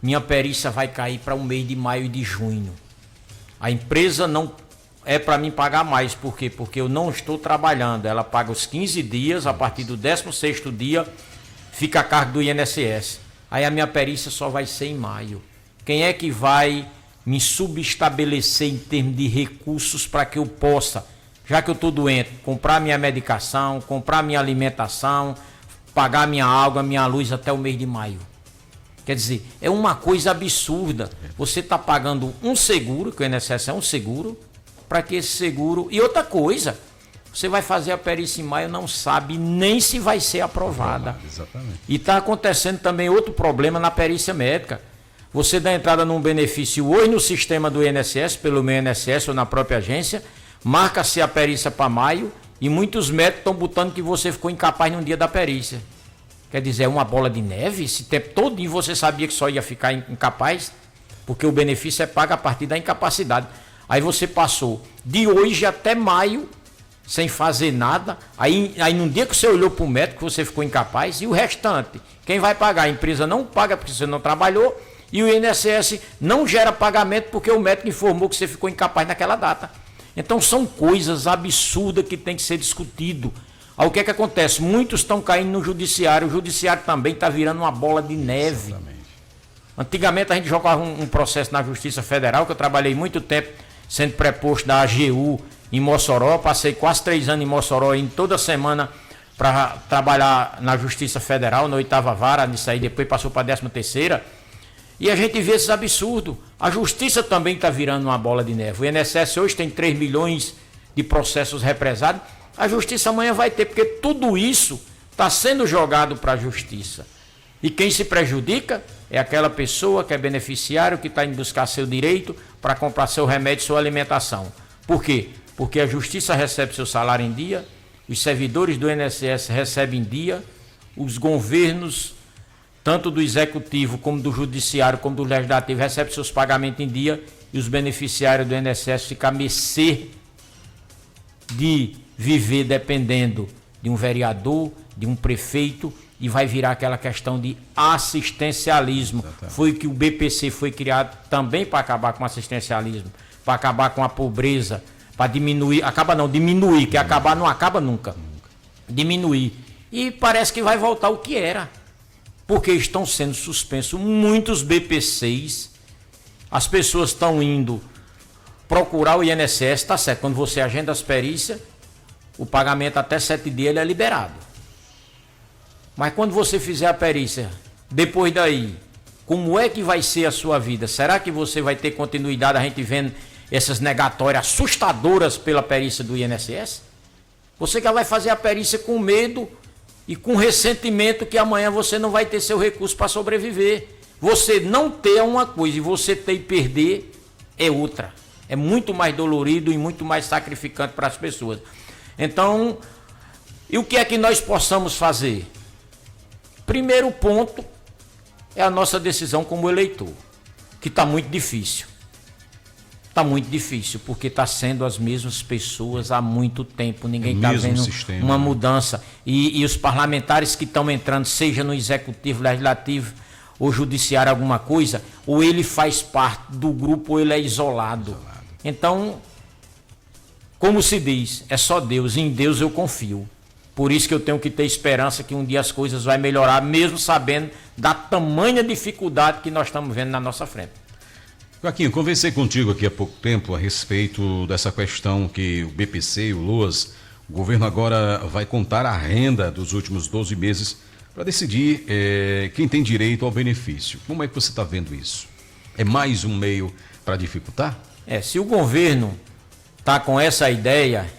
Minha perícia vai cair para o mês de maio e de junho. A empresa não é para mim pagar mais. Por quê? Porque eu não estou trabalhando. Ela paga os 15 dias, a partir do 16º dia fica a cargo do INSS. Aí a minha perícia só vai ser em maio. Quem é que vai me subestabelecer em termos de recursos para que eu possa, já que eu estou doente, comprar minha medicação, comprar minha alimentação, pagar minha água, minha luz até o mês de maio? Quer dizer, é uma coisa absurda. Você está pagando um seguro, que o INSS é um seguro, para que esse seguro... E outra coisa, você vai fazer a perícia em maio, não sabe nem se vai ser aprovada. Exatamente. E está acontecendo também outro problema na perícia médica. Você dá entrada num benefício hoje no sistema do INSS, pelo meu INSS ou na própria agência, marca-se a perícia para maio e muitos médicos estão botando que você ficou incapaz no dia da perícia. Quer dizer, é uma bola de neve? Esse tempo todo você sabia que só ia ficar incapaz, porque o benefício é pago a partir da incapacidade. Aí você passou de hoje até maio sem fazer nada, aí num dia que você olhou para o médico, você ficou incapaz, e o restante, quem vai pagar? A empresa não paga porque você não trabalhou, e o INSS não gera pagamento porque o médico informou que você ficou incapaz naquela data. Então são coisas absurdas que tem que ser discutido. Aí o que é que acontece? Muitos estão caindo no judiciário, o judiciário também está virando uma bola de neve. Exatamente. Antigamente a gente jogava um processo na Justiça Federal, que eu trabalhei muito tempo sendo preposto da AGU em Mossoró, passei quase 3 anos em Mossoró, indo toda semana para trabalhar na Justiça Federal, na 8ª vara, nisso aí depois passou para a 13ª, e a gente vê esses absurdos. A Justiça também está virando uma bola de neve. O INSS hoje tem 3 milhões de processos represados, a Justiça amanhã vai ter, porque tudo isso está sendo jogado para a Justiça. E quem se prejudica é aquela pessoa que é beneficiário, que está indo buscar seu direito para comprar seu remédio, sua alimentação. Por quê? Porque a Justiça recebe seu salário em dia, os servidores do INSS recebem em dia, os governos, tanto do Executivo, como do Judiciário, como do Legislativo, recebem seus pagamentos em dia, e os beneficiários do INSS ficam a mercê de viver dependendo de um vereador, de um prefeito, e vai virar aquela questão de assistencialismo. Exatamente. Foi que o BPC foi criado também para acabar com o assistencialismo, para acabar com a pobreza, para diminuir, diminuir, que acabar não acaba nunca. Diminuir. E parece que vai voltar o que era. Porque estão sendo suspensos muitos BPCs, as pessoas estão indo procurar o INSS, tá certo, quando você agenda as perícias, o pagamento até 7 dias ele é liberado. Mas quando você fizer a perícia, depois daí, como é que vai ser a sua vida? Será que você vai ter continuidade, a gente vendo essas negatórias assustadoras pela perícia do INSS? Você que vai fazer a perícia com medo e com ressentimento que amanhã você não vai ter seu recurso para sobreviver. Você não ter uma coisa e você ter e perder é outra. É muito mais dolorido e muito mais sacrificante para as pessoas. Então, e o que é que nós possamos fazer? Primeiro ponto é a nossa decisão como eleitor, que está muito difícil. Está muito difícil, porque está sendo as mesmas pessoas há muito tempo. Ninguém está vendo sistema, uma né? mudança. E os parlamentares que estão entrando, seja no executivo, legislativo ou judiciário, alguma coisa, ou ele faz parte do grupo ou ele é isolado. Então, como se diz, é só Deus, em Deus eu confio. Por isso que eu tenho que ter esperança que um dia as coisas vão melhorar, mesmo sabendo da tamanha dificuldade que nós estamos vendo na nossa frente. Joaquim, eu conversei contigo aqui há pouco tempo a respeito dessa questão que o BPC e o LOAS, o governo agora vai contar a renda dos últimos 12 meses para decidir quem tem direito ao benefício. Como é que você está vendo isso? É mais um meio para dificultar? Se o governo está com essa ideia,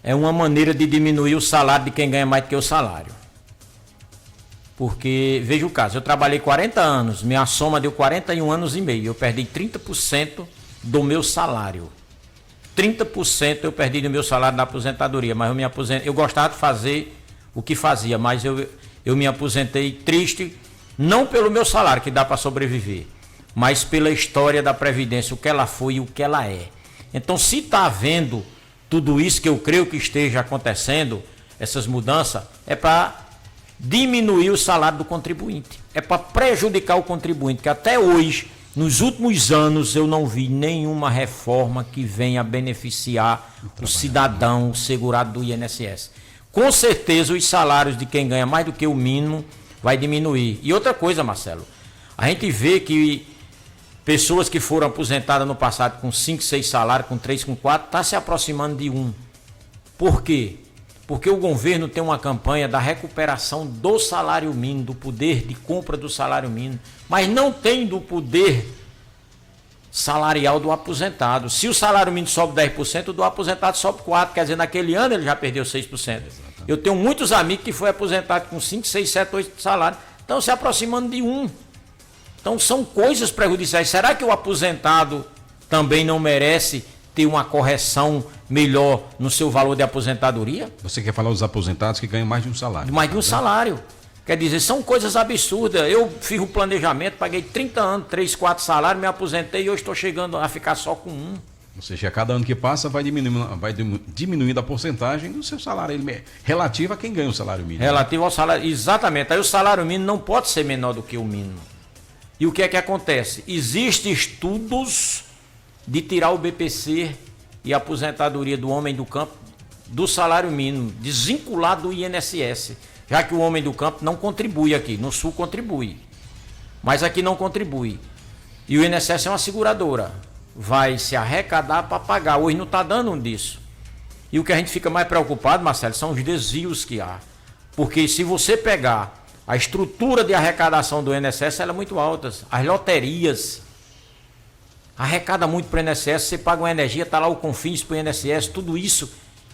é uma maneira de diminuir o salário de quem ganha mais do que o salário. Porque, veja o caso, eu trabalhei 40 anos, minha soma deu 41 anos e meio, eu perdi 30% do meu salário. 30% eu perdi do meu salário na aposentadoria, mas eu me aposentei, eu gostava de fazer o que fazia, mas eu me aposentei triste, não pelo meu salário, que dá para sobreviver, mas pela história da Previdência, o que ela foi e o que ela é. Então, se está havendo tudo isso que eu creio que esteja acontecendo, essas mudanças, é para diminuir o salário do contribuinte. É para prejudicar o contribuinte, que até hoje, nos últimos anos, eu não vi nenhuma reforma que venha beneficiar o cidadão segurado do INSS. Com certeza, os salários de quem ganha mais do que o mínimo vai diminuir. E outra coisa, Marcelo, a gente vê que pessoas que foram aposentadas no passado com 5, 6 salários, com 3, com 4, está se aproximando de 1. Por quê? Porque o governo tem uma campanha da recuperação do salário mínimo, do poder de compra do salário mínimo, mas não tem do poder salarial do aposentado. Se o salário mínimo sobe 10%, o do aposentado sobe 4%, quer dizer, naquele ano ele já perdeu 6%. Exatamente. Eu tenho muitos amigos que foram aposentados com 5, 6, 7, 8 salários, estão se aproximando de 1. Então são coisas prejudiciais. Será que o aposentado também não merece ter uma correção melhor no seu valor de aposentadoria? Você quer falar dos aposentados que ganham mais de um salário? Mais de um salário. Quer dizer, são coisas absurdas. Eu fiz um planejamento, paguei 30 anos, 3, 4 salários, me aposentei e hoje estou chegando a ficar só com 1. Ou seja, a cada ano que passa vai diminuindo a porcentagem do seu salário relativo a quem ganha o salário mínimo. Relativo ao salário, exatamente. Aí o salário mínimo não pode ser menor do que o mínimo. E o que é que acontece? Existem estudos de tirar o BPC e a aposentadoria do homem do campo do salário mínimo, desvinculado do INSS, já que o homem do campo não contribui aqui, no Sul contribui, mas aqui não contribui. E o INSS é uma seguradora, vai se arrecadar para pagar, hoje não está dando um disso. E o que a gente fica mais preocupado, Marcelo, são os desvios que há, porque se você pegar a estrutura de arrecadação do INSS, ela é muito alta, as loterias arrecada muito para o INSS, você paga uma energia, está lá o Confins para o INSS, tudo isso,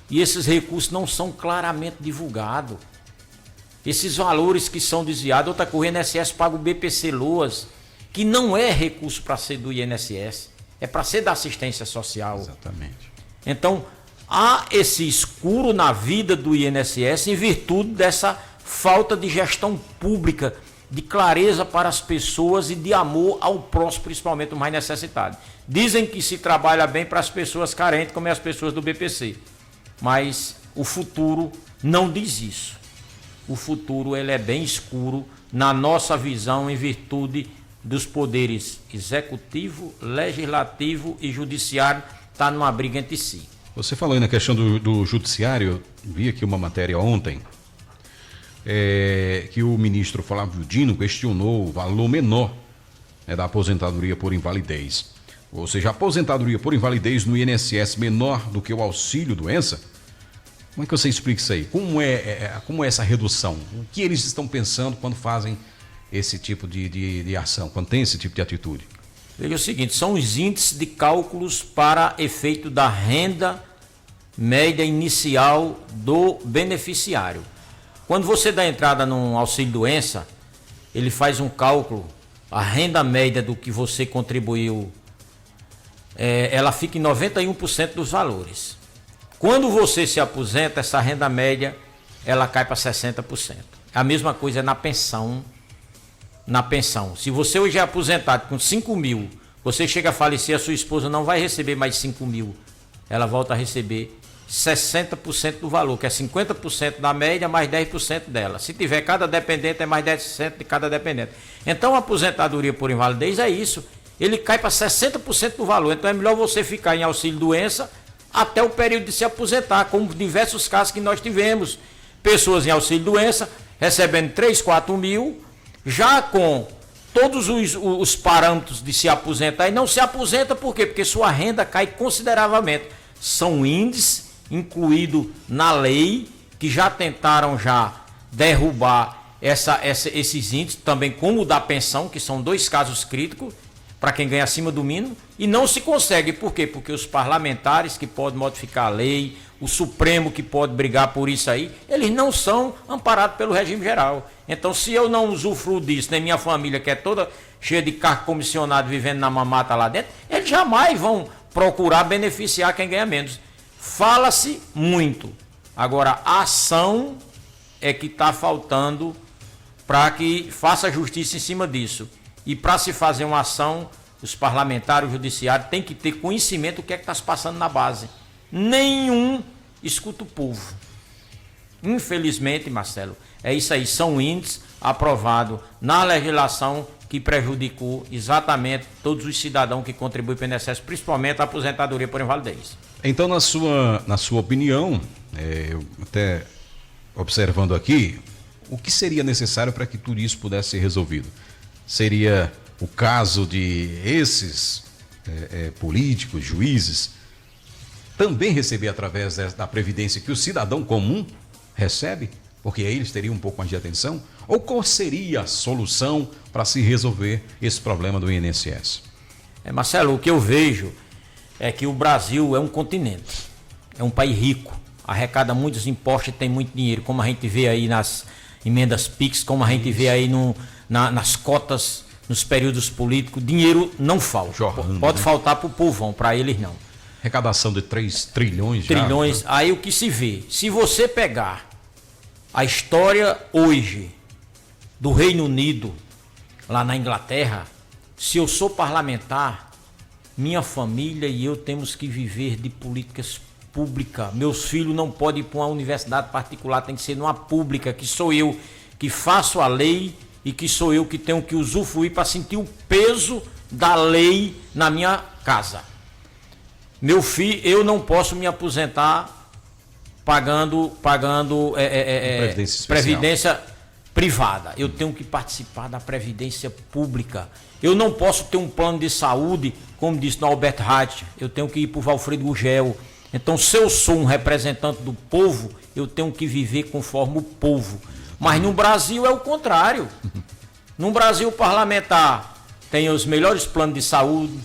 e esses recursos não são claramente divulgados. Esses valores que são desviados, outra coisa, o INSS paga o BPC LOAS, que não é recurso para ser do INSS, é para ser da assistência social. Exatamente. Então, há esse escuro na vida do INSS em virtude dessa falta de gestão pública, de clareza para as pessoas e de amor ao próximo, principalmente o mais necessitado. Dizem que se trabalha bem para as pessoas carentes, como é as pessoas do BPC. Mas o futuro não diz isso. O futuro ele é bem escuro na nossa visão em virtude dos poderes executivo, legislativo e judiciário está numa briga entre si. Você falou aí na questão do judiciário, eu vi aqui uma matéria ontem, que o ministro Flávio Dino questionou o valor menor, né, da aposentadoria por invalidez. Ou seja, a aposentadoria por invalidez no INSS menor do que o auxílio-doença. Como é que você explica isso aí? Como é essa redução? O que eles estão pensando quando fazem esse tipo de ação, quando tem esse tipo de atitude? Veja o seguinte, são os índices de cálculos para efeito da renda média inicial do beneficiário. Quando você dá entrada num auxílio-doença, ele faz um cálculo, a renda média do que você contribuiu, ela fica em 91% dos valores. Quando você se aposenta, essa renda média, ela cai para 60%. A mesma coisa é na pensão. Na pensão. Se você hoje é aposentado com 5 mil, você chega a falecer, a sua esposa não vai receber mais 5 mil. Ela volta a receber 60% do valor, que é 50% da média mais 10% dela. Se tiver cada dependente, é mais 10% de cada dependente. Então a aposentadoria por invalidez é isso. Ele cai para 60% do valor. Então é melhor você ficar em auxílio-doença até o período de se aposentar, como diversos casos que nós tivemos. Pessoas em auxílio-doença recebendo 3, 4 mil, já com todos os parâmetros de se aposentar, e não se aposenta por quê? Porque sua renda cai consideravelmente. São índices incluídos na lei, que já tentaram derrubar esses índices, também como o da pensão, que são 2 casos críticos, para quem ganha acima do mínimo, e não se consegue. Por quê? Porque os parlamentares que podem modificar a lei, o Supremo que pode brigar por isso aí, eles não são amparados pelo regime geral. Então, se eu não usufruo disso, nem minha família, que é toda cheia de cargo comissionado, vivendo na mamata lá dentro, eles jamais vão procurar beneficiar quem ganha menos. Fala-se muito. Agora, a ação é que está faltando para que faça justiça em cima disso. E para se fazer uma ação, os parlamentares, o judiciário, tem que ter conhecimento do que é que está se passando na base. Nenhum escuta o povo. Infelizmente, Marcelo, é isso aí. São índices aprovados na legislação que prejudicou exatamente todos os cidadãos que contribuem para o INSS, principalmente a aposentadoria por invalidez. Então, na sua opinião, eu até observando aqui, o que seria necessário para que tudo isso pudesse ser resolvido? Seria o caso de esses políticos, juízes, também receber através da previdência que o cidadão comum recebe? Porque aí eles teriam um pouco mais de atenção? Ou qual seria a solução para se resolver esse problema do INSS? Marcelo, o que eu vejo é que o Brasil é um continente, é um país rico, arrecada muitos impostos e tem muito dinheiro, como a gente vê aí nas emendas PIX, como a gente vê aí nas cotas, nos períodos políticos. Dinheiro não falta. Pode faltar para o povão, para eles não. Arrecadação de 3 trilhões. Trilhões. Já, né? Aí o que se vê, se você pegar a história hoje do Reino Unido, lá na Inglaterra, se eu sou parlamentar, minha família e eu temos que viver de políticas públicas. Meus filhos não podem ir para uma universidade particular, tem que ser numa pública, que sou eu que faço a lei e que sou eu que tenho que usufruir para sentir o peso da lei na minha casa. Meu filho, eu não posso me aposentar pagando previdência privada. Eu tenho que participar da previdência pública. Eu não posso ter um plano de saúde, como disse no Albert Reich, eu tenho que ir para o Valfrido Gugel. Então, se eu sou um representante do povo, eu tenho que viver conforme o povo. Mas no Brasil é o contrário. No Brasil, o parlamentar tem os melhores planos de saúde,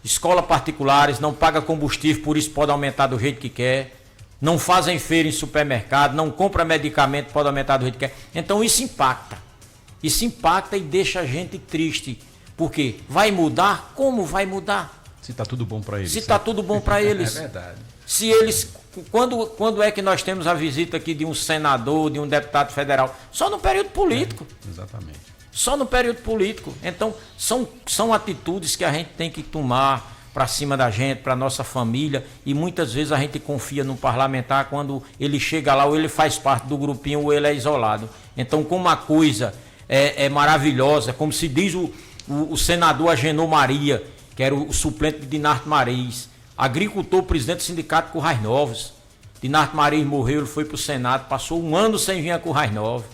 escolas particulares, não paga combustível, por isso pode aumentar do jeito que quer, não fazem feira em supermercado, não compra medicamento, pode aumentar do jeito que quer. Então isso impacta. Isso impacta e deixa a gente triste. Porque vai mudar? Como vai mudar? Se está tudo bom para eles. Se está tudo bom para eles. É verdade. Se eles... Quando é que nós temos a visita aqui de um senador, de um deputado federal? Só no período político. Exatamente. Só no período político. Então, são atitudes que a gente tem que tomar para cima da gente, para nossa família, e muitas vezes a gente confia no parlamentar quando ele chega lá, ou ele faz parte do grupinho, ou ele é isolado. Então, como a coisa é maravilhosa, como se diz o senador Agenor Maria, que era o suplente de Dinarte Marins, agricultor, presidente do sindicato Currais Novos. Dinarte Marins morreu, ele foi para o Senado, passou 1 ano sem vir a Currais Novos.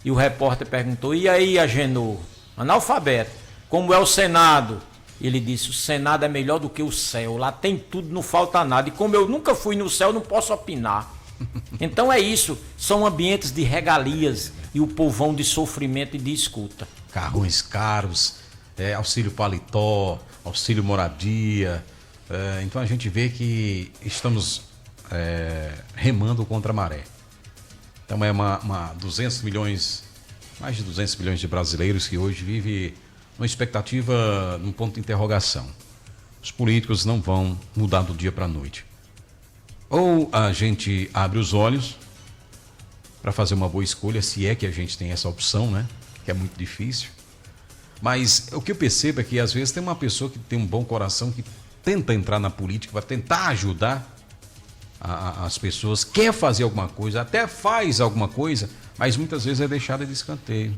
E o repórter perguntou, e aí, Agenor, analfabeto, como é o Senado? Ele disse, o Senado é melhor do que o céu, lá tem tudo, não falta nada. E como eu nunca fui no céu, não posso opinar. Então é isso, são ambientes de regalias e o povão de sofrimento e de escuta. Carrões caros, auxílio paletó, auxílio moradia. Então a gente vê que estamos remando contra a maré. Então é 200 milhões, mais de 200 milhões de brasileiros que hoje vivem uma expectativa, num ponto de interrogação. Os políticos não vão mudar do dia para a noite. Ou a gente abre os olhos para fazer uma boa escolha, se é que a gente tem essa opção, né? Que é muito difícil. Mas o que eu percebo é que às vezes tem uma pessoa que tem um bom coração, que tenta entrar na política, vai tentar ajudar as pessoas, quer fazer alguma coisa, até faz alguma coisa, mas muitas vezes é deixada de escanteio.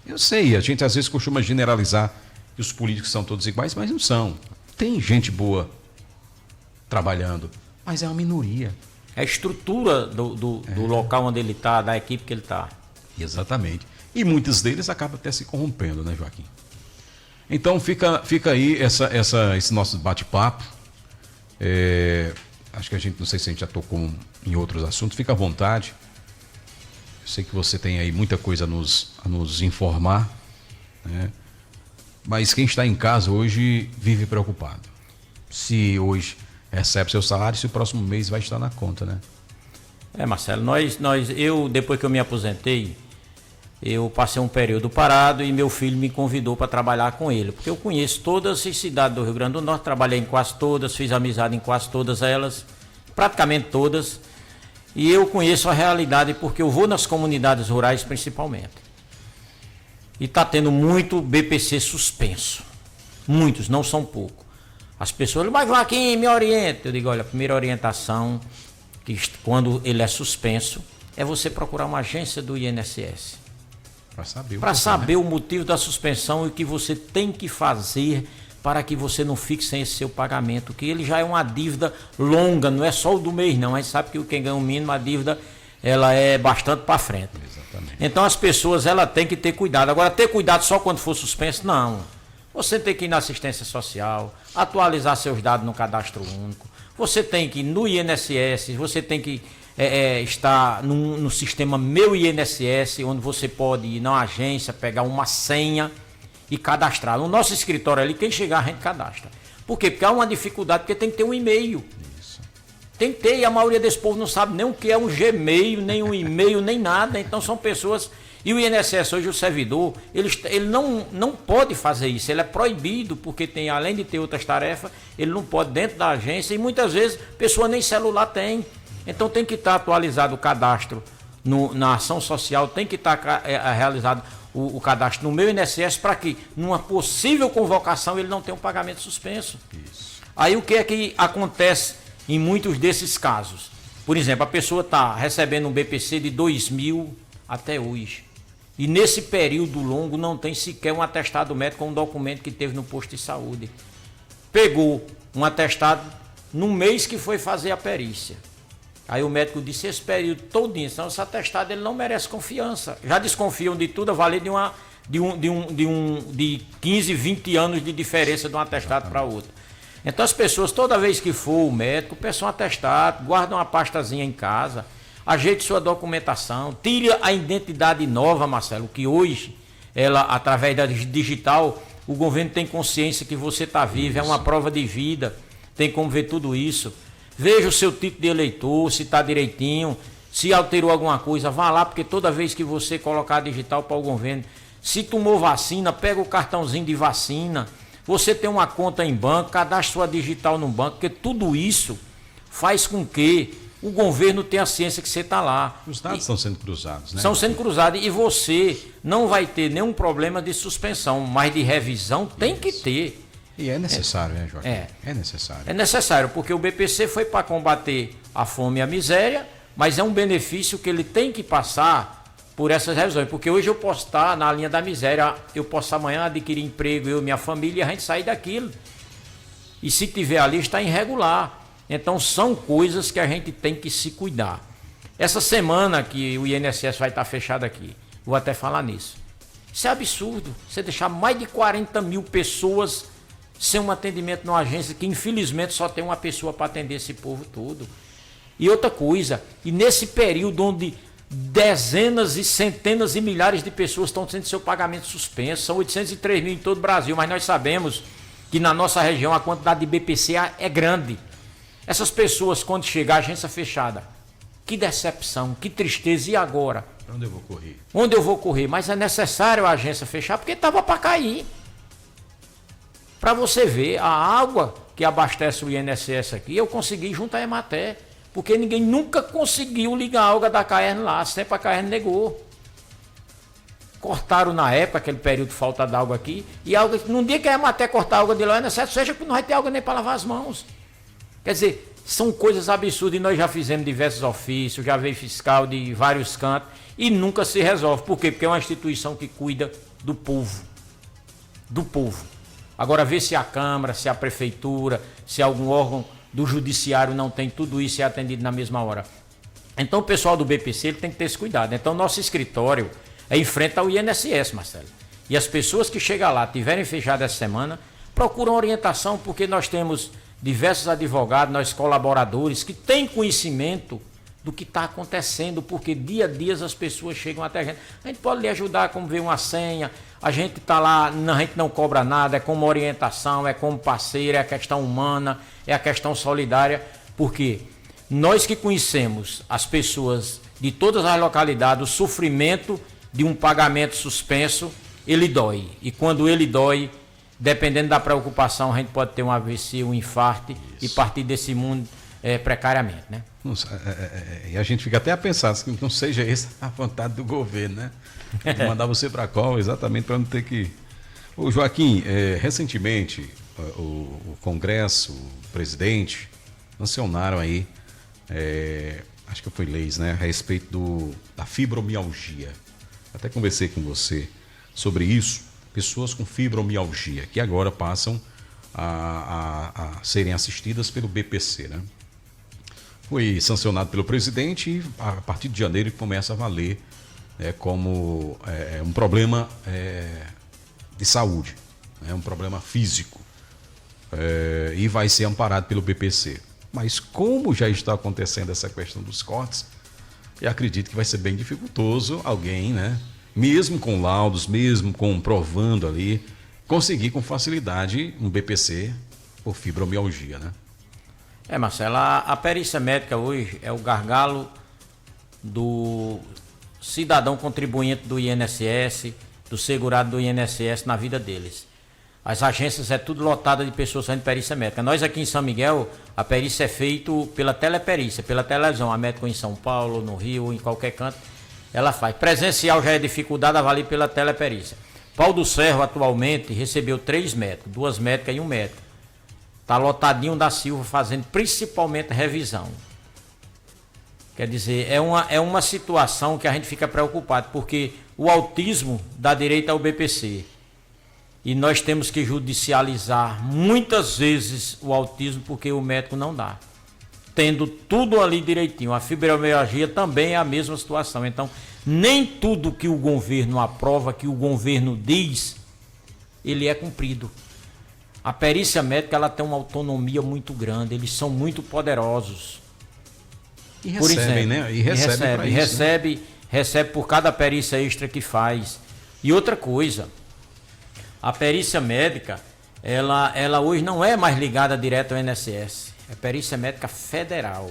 Eu sei, a gente às vezes costuma generalizar que os políticos são todos iguais, mas não são. Tem gente boa trabalhando, mas é uma minoria. É a estrutura do local onde ele está, da equipe que ele está. Exatamente. E muitos deles acabam até se corrompendo, né, Joaquim? Então fica aí esse nosso bate-papo. Acho que não sei se a gente já tocou em outros assuntos, fica à vontade. Eu sei que você tem aí muita coisa a nos informar, né? Mas quem está em casa hoje vive preocupado. Se hoje recebe seu salário, se o próximo mês vai estar na conta, né? Marcelo, eu depois que eu me aposentei, eu passei um período parado e meu filho me convidou para trabalhar com ele, porque eu conheço todas as cidades do Rio Grande do Norte, trabalhei em quase todas, fiz amizade em quase todas elas, praticamente todas, e eu conheço a realidade porque eu vou nas comunidades rurais principalmente. E está tendo muito BPC suspenso, muitos, não são poucos. As pessoas, mas Joaquim, me orienta. Eu digo, olha, a primeira orientação, que quando ele é suspenso, é você procurar uma agência do INSS. Para saber o motivo da suspensão e o que você tem que fazer para que você não fique sem esse seu pagamento, que ele já é uma dívida longa, não é só o do mês não, a gente sabe que quem ganha o mínimo, a dívida ela é bastante para frente. Exatamente. Então as pessoas ela tem que ter cuidado. Agora, ter cuidado só quando for suspenso, não. Você tem que ir na assistência social, atualizar seus dados no cadastro único, você tem que ir no INSS, você tem que estar no sistema Meu INSS, onde você pode ir na agência, pegar uma senha e cadastrar. No nosso escritório ali, quem chegar a gente cadastra. Por quê? Porque há uma dificuldade, porque tem que ter um e-mail. Isso. Tem que ter, e a maioria desse povo não sabe nem o que é um Gmail, nem um e-mail, nem nada. Então são pessoas... E o INSS hoje, o servidor, ele não pode fazer isso, ele é proibido, porque tem, além de ter outras tarefas, ele não pode dentro da agência, e muitas vezes a pessoa nem celular tem. Então tem que estar atualizado o cadastro na ação social, tem que estar realizado o cadastro no Meu INSS, para que numa possível convocação ele não tenha um pagamento suspenso. Isso. Aí o que é que acontece em muitos desses casos? Por exemplo, a pessoa está recebendo um BPC de 2.000 até hoje. E nesse período longo não tem sequer um atestado médico com um documento que teve no posto de saúde. Pegou um atestado no mês que foi fazer a perícia. Aí o médico disse, esse período todinho, então esse atestado ele não merece confiança. Já desconfiam de tudo a valer de 15, 20 anos de diferença de um atestado para outro. Então as pessoas, toda vez que for o médico, peçam um atestado, guardam uma pastazinha em casa, ajeite sua documentação, tire a identidade nova, Marcelo, que hoje, ela, através da digital, o governo tem consciência que você está vivo, é uma prova de vida, tem como ver tudo isso. Veja o seu título de eleitor, se está direitinho, se alterou alguma coisa, vá lá, porque toda vez que você colocar digital para o governo, se tomou vacina, pega o cartãozinho de vacina, você tem uma conta em banco, cadastre sua digital no banco, porque tudo isso faz com que o governo tem a ciência que você está lá. Os dados estão sendo cruzados, né? Estão sendo cruzados e você não vai ter nenhum problema de suspensão, mas de revisão tem que ter. E é necessário, né, Joaquim? É necessário. É necessário, porque o BPC foi para combater a fome e a miséria, mas é um benefício que ele tem que passar por essas revisões. Porque hoje eu posso estar na linha da miséria, eu posso amanhã adquirir emprego, eu e minha família, e a gente sair daquilo. E se tiver ali, está irregular. Então são coisas que a gente tem que se cuidar. Essa semana que o INSS vai estar fechado aqui, vou até falar nisso. Isso é absurdo, você deixar mais de 40 mil pessoas sem um atendimento numa agência que infelizmente só tem uma pessoa para atender esse povo todo. E outra coisa, e nesse período onde dezenas e centenas de milhares de pessoas estão tendo seu pagamento suspenso, são 803 mil em todo o Brasil, mas nós sabemos que na nossa região a quantidade de BPC é grande. Essas pessoas, quando chegar a agência fechada, que decepção, que tristeza, e agora? Para onde eu vou correr? Onde eu vou correr? Mas é necessário a agência fechar, porque estava para cair. Para você ver, a água que abastece o INSS aqui, eu consegui junto à Emater, Porque ninguém nunca conseguiu ligar a água da Caerne lá, sempre a Caerne negou. Cortaram na época, aquele período de falta d'água aqui, e algo, num dia que a Emater cortar a água de lá, não é certo, seja que não vai ter água nem para lavar as mãos. Quer dizer, são coisas absurdas e nós já fizemos diversos ofícios, já veio fiscal de vários cantos e nunca se resolve. Por quê? Porque é uma instituição que cuida do povo. Do povo. Agora, ver se a Câmara, se a Prefeitura, se algum órgão do Judiciário não tem tudo isso e é atendido na mesma hora. Então, o pessoal do BPC ele tem que ter esse cuidado. Então, nosso escritório é em frente ao INSS, Marcelo. E as pessoas que chegam lá, tiverem fechado essa semana, procuram orientação, porque nós temos diversos advogados, nós colaboradores, que têm conhecimento do que está acontecendo, porque dia a dia as pessoas chegam até a gente. A gente pode lhe ajudar como ver uma senha, a gente está lá, a gente não cobra nada, é como orientação, é como parceiro, é a questão humana, é a questão solidária, porque nós que conhecemos as pessoas de todas as localidades, o sofrimento de um pagamento suspenso, ele dói. E quando ele dói, dependendo da preocupação, a gente pode ter um AVC, um infarto e partir desse mundo precariamente, né? E a gente fica até a pensar que não seja essa a vontade do governo, né? Mandar você para qual, exatamente para não ter que... Ô Joaquim, recentemente o Congresso, o presidente, sancionaram aí, acho que foi leis, né? A respeito da fibromialgia. Até conversei com você sobre isso. Pessoas com fibromialgia, que agora passam a serem assistidas pelo BPC, né? Foi sancionado pelo presidente e a partir de janeiro começa a valer como um problema de saúde, um problema físico, e vai ser amparado pelo BPC. Mas como já está acontecendo essa questão dos cortes, eu acredito que vai ser bem dificultoso alguém, né? Mesmo com laudos, mesmo comprovando ali, conseguir com facilidade um BPC por fibromialgia, né? Marcelo, a perícia médica hoje é o gargalo do cidadão contribuinte do INSS, do segurado do INSS na vida deles. As agências é tudo lotada de pessoas fazendo perícia médica. Nós aqui em São Miguel, a perícia é feita pela teleperícia, pela televisão. A médica em São Paulo, no Rio, em qualquer canto, ela faz. Presencial já é dificuldade, avalia pela teleperícia. Pau do Cerro atualmente recebeu 3 médicos, 2 médicas e 1 médico. Está lotadinho da Silva fazendo principalmente revisão. Quer dizer, é uma situação que a gente fica preocupado, porque o autismo dá direito ao BPC. E nós temos que judicializar muitas vezes o autismo porque o médico não dá. Tendo tudo ali direitinho. A fibromialgia também é a mesma situação. Então, nem tudo que o governo aprova, que o governo diz, ele é cumprido. A perícia médica ela tem uma autonomia muito grande, eles são muito poderosos. E recebem, né? E recebem para isso. Recebe por cada perícia extra que faz. E outra coisa, a perícia médica, ela hoje não é mais ligada direto ao INSS. É perícia médica federal.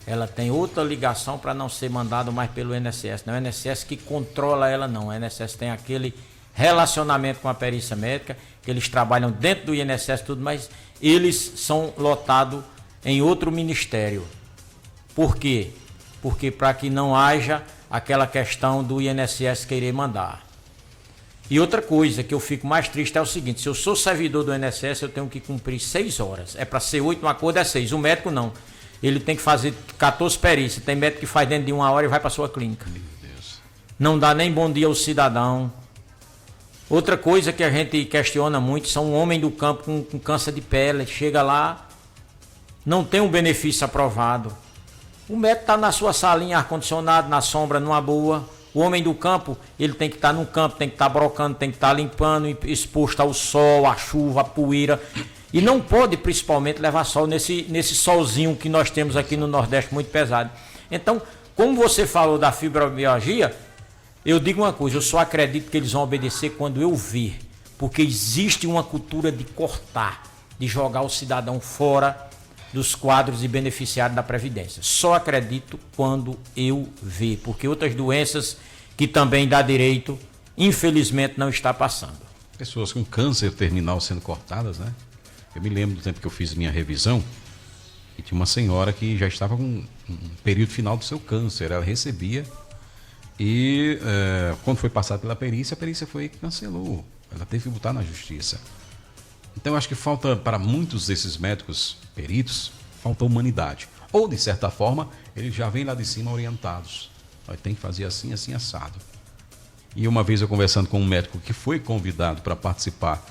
Ela tem outra ligação para não ser mandada mais pelo INSS. Não é o INSS que controla ela, não. O INSS tem aquele relacionamento com a perícia médica, que eles trabalham dentro do INSS tudo, mas eles são lotados em outro ministério. Por quê? Porque para que não haja aquela questão do INSS querer mandar. E outra coisa que eu fico mais triste é o seguinte: se eu sou servidor do INSS, eu tenho que cumprir 6 horas. É para ser 8, no acordo é 6. O médico não. Ele tem que fazer 14 perícias. Tem médico que faz dentro de 1 hora e vai para sua clínica. Meu Deus. Não dá nem bom dia ao cidadão. Outra coisa que a gente questiona muito são um homem do campo com câncer de pele. Chega lá, não tem um benefício aprovado. O médico está na sua salinha, ar-condicionado, na sombra, numa boa. O homem do campo, ele tem que estar no campo, tem que estar brocando, tem que estar limpando, exposto ao sol, à chuva, à poeira. E não pode, principalmente, levar sol nesse solzinho que nós temos aqui no Nordeste, muito pesado. Então, como você falou da fibromialgia, eu digo uma coisa, eu só acredito que eles vão obedecer quando eu vir. Porque existe uma cultura de cortar, de jogar o cidadão fora dos quadros de beneficiário da Previdência. Só acredito quando eu ver, porque outras doenças que também dá direito, infelizmente não está passando. Pessoas com câncer terminal sendo cortadas, né? Eu me lembro do tempo que eu fiz minha revisão E tinha uma senhora que já estava com um período final do seu câncer. Ela recebia e quando foi passado pela perícia, a perícia foi que cancelou. Ela teve que botar na justiça. Então eu acho que falta para muitos desses médicos peritos, falta humanidade. Ou de certa forma, eles já vêm lá de cima orientados. Tem que fazer assim, assim, assado. E uma vez eu conversando com um médico que foi convidado para participar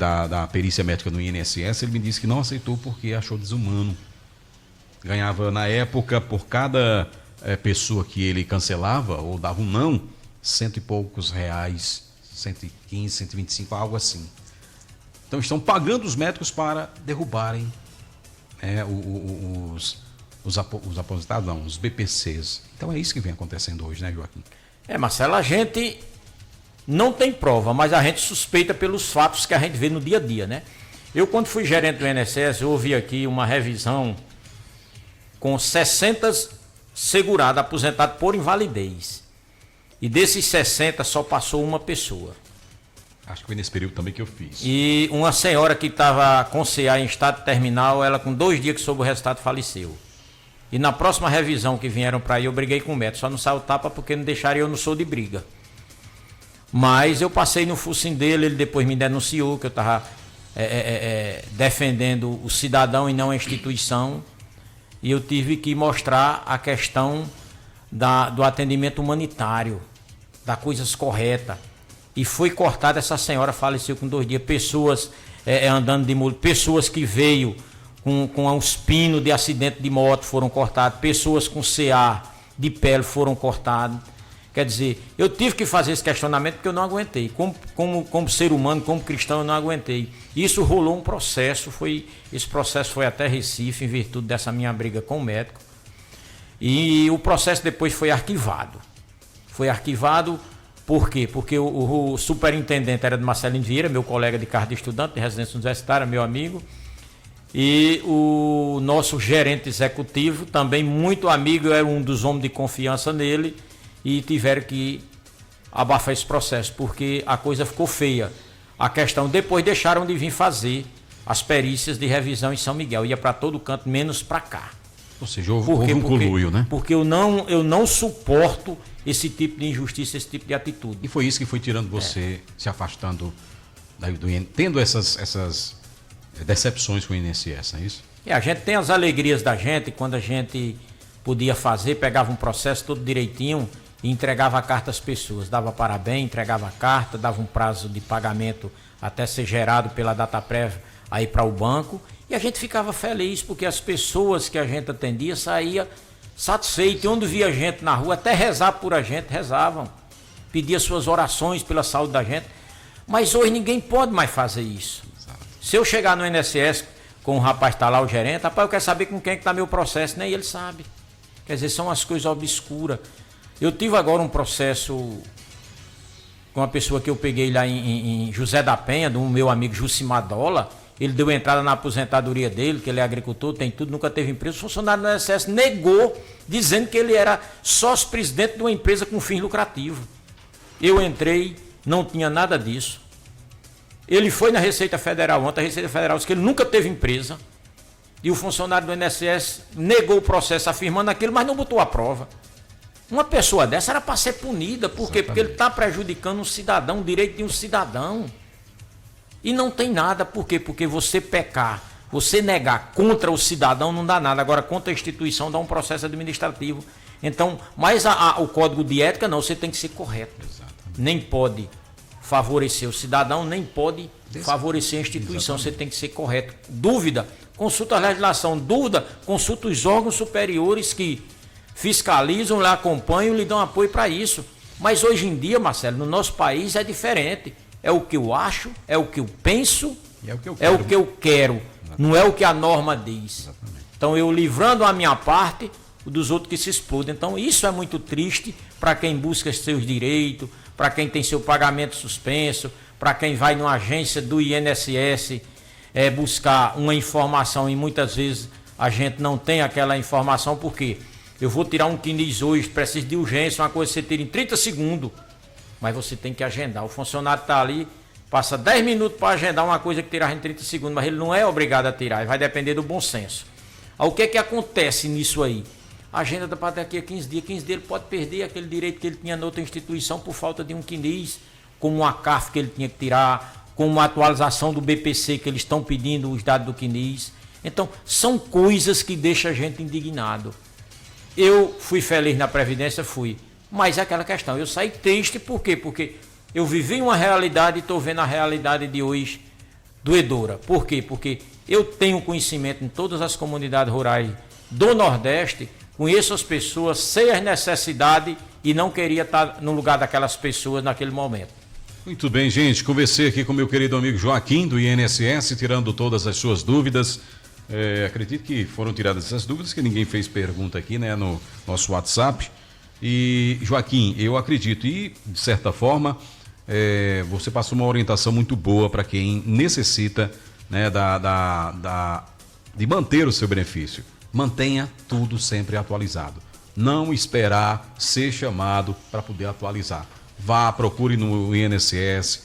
da perícia médica no INSS, ele me disse que não aceitou porque achou desumano. Ganhava na época, por cada pessoa que ele cancelava ou dava um não, cento e poucos reais, 115, 125, algo assim. Então estão pagando os médicos para derrubarem os aposentados, não, os BPCs. Então é isso que vem acontecendo hoje, né, Joaquim? Marcelo, a gente não tem prova, mas a gente suspeita pelos fatos que a gente vê no dia a dia, né? Eu, quando fui gerente do INSS, eu ouvi aqui uma revisão com 60 segurados aposentados por invalidez. E desses 60 só passou uma pessoa. Acho que foi nesse período também que eu fiz. E uma senhora que estava com CA em estado terminal, ela com 2 dias que soube o resultado faleceu. E na próxima revisão que vieram para aí, eu briguei com o médico. Só não saiu tapa porque não deixaram, eu não sou de briga. Mas eu passei no focinho dele, ele depois me denunciou que eu estava defendendo o cidadão e não a instituição. E eu tive que mostrar a questão do atendimento humanitário, das coisas corretas. E foi cortada, essa senhora faleceu com 2 dias. Pessoas andando de moto, pessoas que veio com uns pinos de acidente de moto foram cortados, pessoas com CA de pele foram cortadas. Quer dizer, eu tive que fazer esse questionamento porque eu não aguentei. Como ser humano, como cristão, eu não aguentei. Isso rolou um processo, esse processo foi até Recife, em virtude dessa minha briga com o médico. E o processo depois foi arquivado. Foi arquivado por quê? Porque o superintendente era de Marcelino Vieira, meu colega de cargo de estudante, de residência universitária, meu amigo. E o nosso gerente executivo, também muito amigo, era um dos homens de confiança nele. E tiveram que abafar esse processo, porque a coisa ficou feia. A questão, depois deixaram de vir fazer as perícias de revisão em São Miguel. Ia para todo canto, menos para cá. Ou seja, houve um conluio, né? Porque eu não suporto esse tipo de injustiça, esse tipo de atitude. E foi isso que foi tirando você, se afastando, tendo essas decepções com o INSS, não é isso? A gente tem as alegrias da gente, quando a gente podia fazer, pegava um processo todo direitinho e entregava a carta às pessoas. Dava parabéns, entregava a carta, dava um prazo de pagamento até ser gerado pela data prévia aí para o banco. E a gente ficava feliz, porque as pessoas que a gente atendia saíam satisfeitas. E onde via gente na rua, até rezar por a gente, rezavam. Pedia suas orações pela saúde da gente. Mas hoje ninguém pode mais fazer isso. Exato. Se eu chegar no INSS com o rapaz que está lá, o gerente, rapaz, eu quero saber com quem é que está meu processo, nem ele sabe. Quer dizer, são as coisas obscuras. Eu tive agora um processo com uma pessoa que eu peguei lá em José da Penha, do meu amigo Jucimar Dola. Ele deu entrada na aposentadoria dele, que ele é agricultor, tem tudo, nunca teve empresa. O funcionário do INSS negou, dizendo que ele era sócio-presidente de uma empresa com fim lucrativo. Eu entrei, não tinha nada disso. Ele foi na Receita Federal ontem, a Receita Federal disse que ele nunca teve empresa. E o funcionário do INSS negou o processo afirmando aquilo, mas não botou a prova. Uma pessoa dessa era para ser punida. Por quê? Porque ele está prejudicando um cidadão, o direito de um cidadão. E não tem nada. Por quê? Porque você pecar, você negar contra o cidadão não dá nada. Agora, contra a instituição dá um processo administrativo. Então, mas o código de ética não, você tem que ser correto. Exatamente. Nem pode favorecer o cidadão, nem pode favorecer a instituição. Exatamente. Você tem que ser correto. Dúvida, consulta a legislação. Dúvida, consulta os órgãos superiores que fiscalizam, lhe acompanham, lhe dão apoio para isso. Mas hoje em dia, Marcelo, no nosso país é diferente. É o que eu acho, é o que eu penso, é o que eu quero. Não é o que a norma diz. Exatamente. Então eu livrando a minha parte, dos outros que se explodem. Então isso é muito triste para quem busca seus direitos, para quem tem seu pagamento suspenso, para quem vai numa agência do INSS buscar uma informação e muitas vezes a gente não tem aquela informação. Porque eu vou tirar um quinis hoje, preciso de urgência, uma coisa que você tira em 30 segundos. Mas você tem que agendar. O funcionário está ali, passa 10 minutos para agendar uma coisa que tirar em 30 segundos, mas ele não é obrigado a tirar, vai depender do bom senso. O que é que acontece nisso aí? A agenda para daqui a 15 dias. 15 dias ele pode perder aquele direito que ele tinha na outra instituição por falta de um CNIS, como uma CAF que ele tinha que tirar, como uma atualização do BPC que eles estão pedindo os dados do CNIS. Então, são coisas que deixam a gente indignado. Eu fui feliz na Previdência, fui. Mas é aquela questão, eu saí triste, por quê? Porque eu vivi uma realidade e estou vendo a realidade de hoje doedora. Por quê? Porque eu tenho conhecimento em todas as comunidades rurais do Nordeste, conheço as pessoas, sei as necessidades e não queria estar no lugar daquelas pessoas naquele momento. Muito bem, gente. Conversei aqui com meu querido amigo Joaquim, do INSS, tirando todas as suas dúvidas. Acredito que foram tiradas essas dúvidas, que ninguém fez pergunta aqui, né, no nosso WhatsApp. E, Joaquim, eu acredito, e de certa forma, você passou uma orientação muito boa para quem necessita, né, de manter o seu benefício. Mantenha tudo sempre atualizado. Não esperar ser chamado para poder atualizar. Vá, procure no INSS,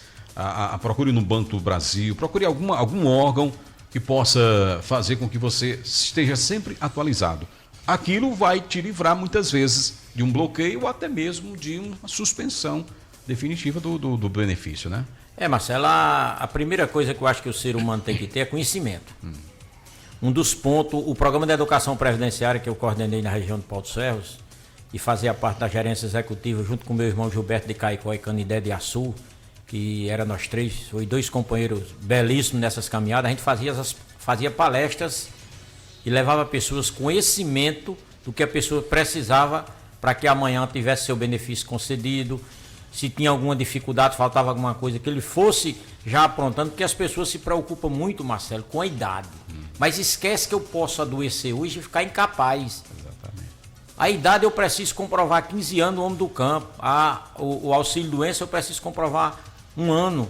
procure no Banco do Brasil, procure algum órgão que possa fazer com que você esteja sempre atualizado. Aquilo vai te livrar muitas vezes de um bloqueio ou até mesmo de uma suspensão definitiva do benefício, né? Marcelo, a primeira coisa que eu acho que o ser humano tem que ter é conhecimento. Um dos pontos, o programa de educação previdenciária que eu coordenei na região de Pau dos Ferros e fazia parte da gerência executiva junto com meu irmão Gilberto de Caicó e Canidé de Açu, que era nós três, foi 2 companheiros belíssimos nessas caminhadas. A gente fazia palestras e levava pessoas conhecimento do que a pessoa precisava para que amanhã tivesse seu benefício concedido. Se tinha alguma dificuldade, faltava alguma coisa, que ele fosse já aprontando, porque as pessoas se preocupam muito, Marcelo, com a idade. Mas esquece que eu posso adoecer hoje e ficar incapaz. Exatamente. A idade eu preciso comprovar 15 anos no homem do campo. O auxílio-doença eu preciso comprovar 1 ano.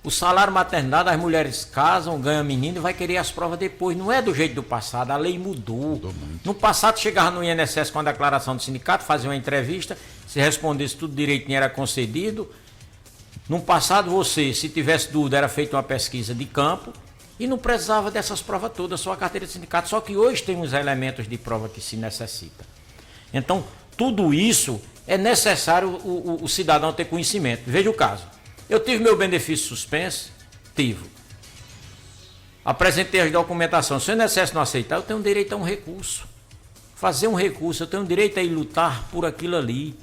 O salário maternidade, as mulheres casam, ganham menino e vai querer as provas depois. Não é do jeito do passado, a lei mudou. No passado chegava no INSS com a declaração do sindicato, fazia uma entrevista, se respondesse tudo direitinho era concedido. No passado você, se tivesse dúvida, era feita uma pesquisa de campo e não precisava dessas provas todas, só a carteira de sindicato. Só que hoje tem uns elementos de prova que se necessita. Então, tudo isso é necessário o cidadão ter conhecimento. Veja o caso. Eu tive meu benefício suspenso? Tive. Apresentei as documentações. Se o INSS não aceitar, eu tenho direito a um recurso. Fazer um recurso, eu tenho direito a ir lutar por aquilo ali.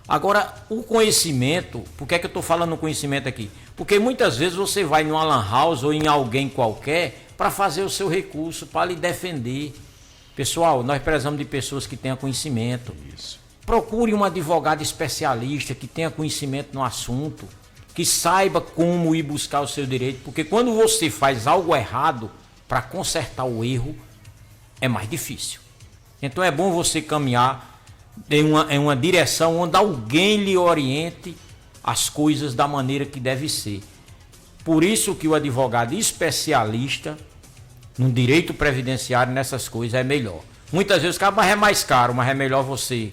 Agora, o conhecimento, por que é que eu estou falando conhecimento aqui? Porque muitas vezes você vai numa lan house ou em alguém qualquer para fazer o seu recurso, para lhe defender. Pessoal, nós precisamos de pessoas que tenham conhecimento. Isso. Procure um advogado especialista que tenha conhecimento no assunto, que saiba como ir buscar o seu direito, porque quando você faz algo errado, para consertar o erro, é mais difícil. Então é bom você caminhar em uma direção onde alguém lhe oriente as coisas da maneira que deve ser. Por isso que o advogado especialista no direito previdenciário, nessas coisas, é melhor. Muitas vezes mas é mais caro, mas é melhor você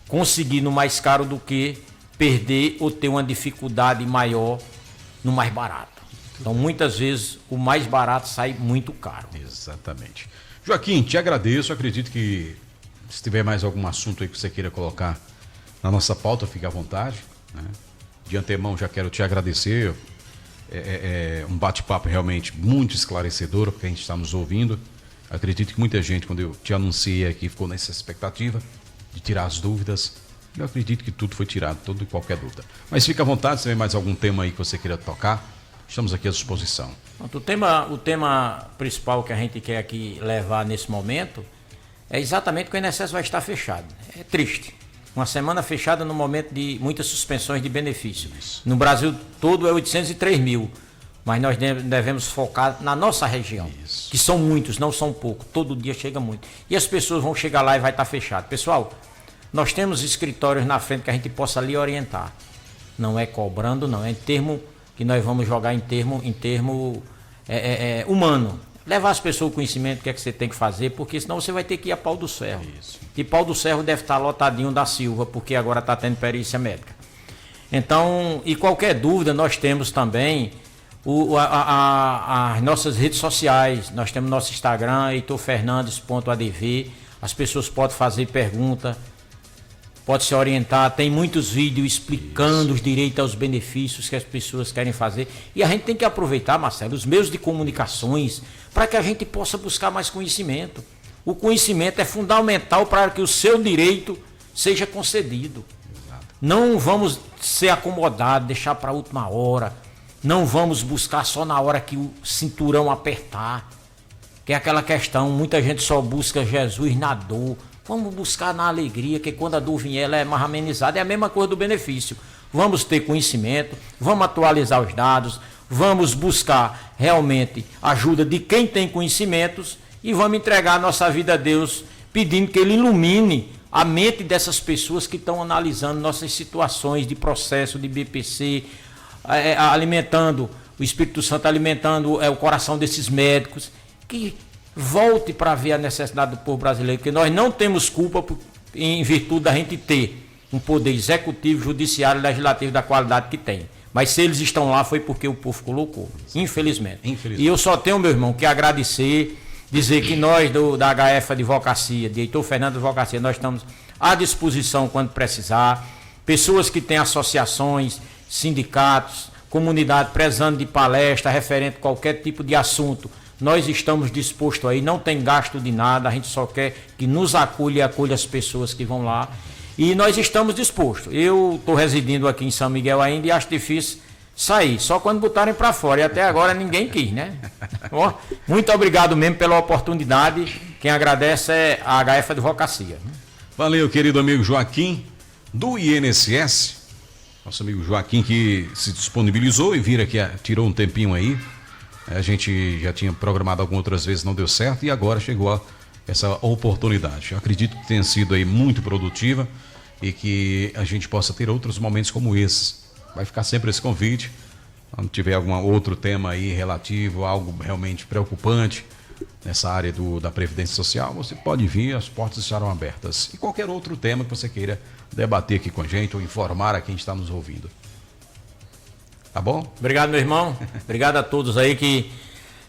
conseguir no mais caro do que perder ou ter uma dificuldade maior no mais barato. Então, muitas vezes, o mais barato sai muito caro. Exatamente. Joaquim, te agradeço. Acredito que se tiver mais algum assunto aí que você queira colocar na nossa pauta, fique à vontade, né? De antemão, já quero te agradecer. É um bate-papo realmente muito esclarecedor para quem está nos ouvindo. Acredito que muita gente, quando eu te anunciei aqui, ficou nessa expectativa de tirar as dúvidas. Eu acredito que tudo foi tirado, toda e qualquer dúvida. Mas fica à vontade, se tem mais algum tema aí que você queira tocar, estamos aqui à disposição. O tema principal que a gente quer aqui levar nesse momento é exatamente que o INSS vai estar fechado. É triste. Uma semana fechada no momento de muitas suspensões de benefício. Isso. No Brasil todo é 803 mil, mas nós devemos focar na nossa região, isso, que são muitos, não são poucos. Todo dia chega muito. E as pessoas vão chegar lá e vai estar fechado. Pessoal, nós temos escritórios na frente que a gente possa lhe orientar. Não é cobrando, não. É em termo que nós vamos jogar em termo humano. Levar as pessoas o conhecimento do que é que você tem que fazer, porque senão você vai ter que ir a Pau do Ferro. Isso. E Pau do Ferro deve estar lotadinho da Silva, porque agora está tendo perícia médica. Então, e qualquer dúvida, nós temos também As nossas redes sociais, nós temos nosso Instagram, heitorfernandes.adv, as pessoas podem fazer pergunta, pode se orientar, tem muitos vídeos explicando os direitos aos benefícios que as pessoas querem fazer, e a gente tem que aproveitar, Marcelo, os meios de comunicações, para que a gente possa buscar mais conhecimento. O conhecimento é fundamental para que o seu direito seja concedido. Não vamos ser acomodados, deixar para a última hora. Não vamos buscar só na hora que o cinturão apertar. Que é aquela questão, muita gente só busca Jesus na dor. Vamos buscar na alegria, que quando a dor vier, ela é mais amenizada. É a mesma coisa do benefício. Vamos ter conhecimento, vamos atualizar os dados, vamos buscar realmente ajuda de quem tem conhecimentos e vamos entregar a nossa vida a Deus, pedindo que Ele ilumine a mente dessas pessoas que estão analisando nossas situações de processo de BPC, alimentando, o Espírito Santo alimentando o coração desses médicos, que volte para ver a necessidade do povo brasileiro, porque nós não temos culpa em virtude da gente ter um poder executivo, judiciário e legislativo da qualidade que tem. Mas se eles estão lá foi porque o povo colocou, infelizmente. E eu só tenho, meu irmão, que agradecer, dizer que nós da HF Advocacia, de Heitor Fernandes Advocacia, nós estamos à disposição quando precisar. Pessoas que têm associações, sindicatos, comunidade prezando de palestra, referente a qualquer tipo de assunto, nós estamos dispostos aí, não tem gasto de nada, a gente só quer que nos acolha e acolha as pessoas que vão lá. E nós estamos dispostos. Eu estou residindo aqui em São Miguel ainda e acho difícil sair, só quando botarem para fora, e até agora ninguém quis, né? Ó, muito obrigado mesmo pela oportunidade, quem agradece é a HF Advocacia. Valeu, querido amigo Joaquim, do INSS, nosso amigo Joaquim que se disponibilizou e vir aqui, tirou um tempinho aí, a gente já tinha programado algumas outras vezes, não deu certo, e agora chegou essa oportunidade. Eu acredito que tenha sido aí muito produtiva e que a gente possa ter outros momentos como esse. Vai ficar sempre esse convite. Quando tiver algum outro tema aí relativo, algo realmente preocupante nessa área da Previdência Social, você pode vir, as portas estarão abertas. E qualquer outro tema que você queira debater aqui com a gente ou informar a quem está nos ouvindo. Tá bom? Obrigado, meu irmão. Obrigado a todos aí que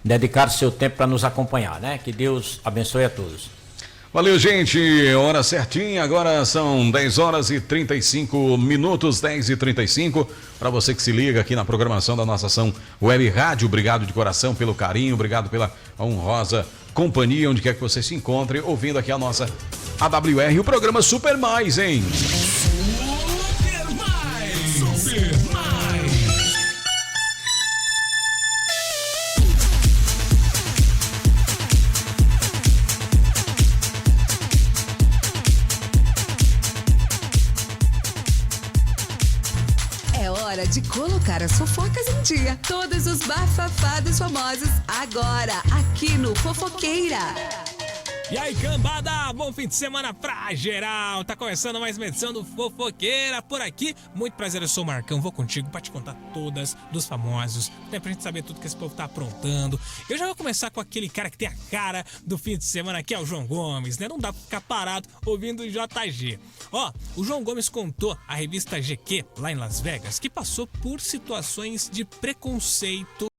dedicaram seu tempo para nos acompanhar, né? Que Deus abençoe a todos. Valeu, gente. Hora certinha. Agora são 10 horas e 35 minutos, 10h35. Para você que se liga aqui na programação da nossa ação Web Rádio, obrigado de coração pelo carinho, obrigado pela honrosa companhia, onde quer que você se encontre, ouvindo aqui a nossa AWR, o programa Super Mais, hein? Super Mais! Super Mais! De colocar as fofocas em dia. Todos os bafafados famosos agora aqui no Fofoqueira. E aí, cambada, bom fim de semana pra geral. Tá começando mais uma edição do Fofoqueira por aqui. Muito prazer, eu sou o Marcão, vou contigo pra te contar todas dos famosos, né, pra gente saber tudo que esse povo tá aprontando. Eu já vou começar com aquele cara que tem a cara do fim de semana, que é o João Gomes, né? Não dá pra ficar parado ouvindo o JG. Ó, o João Gomes contou à revista GQ, lá em Las Vegas, que passou por situações de preconceito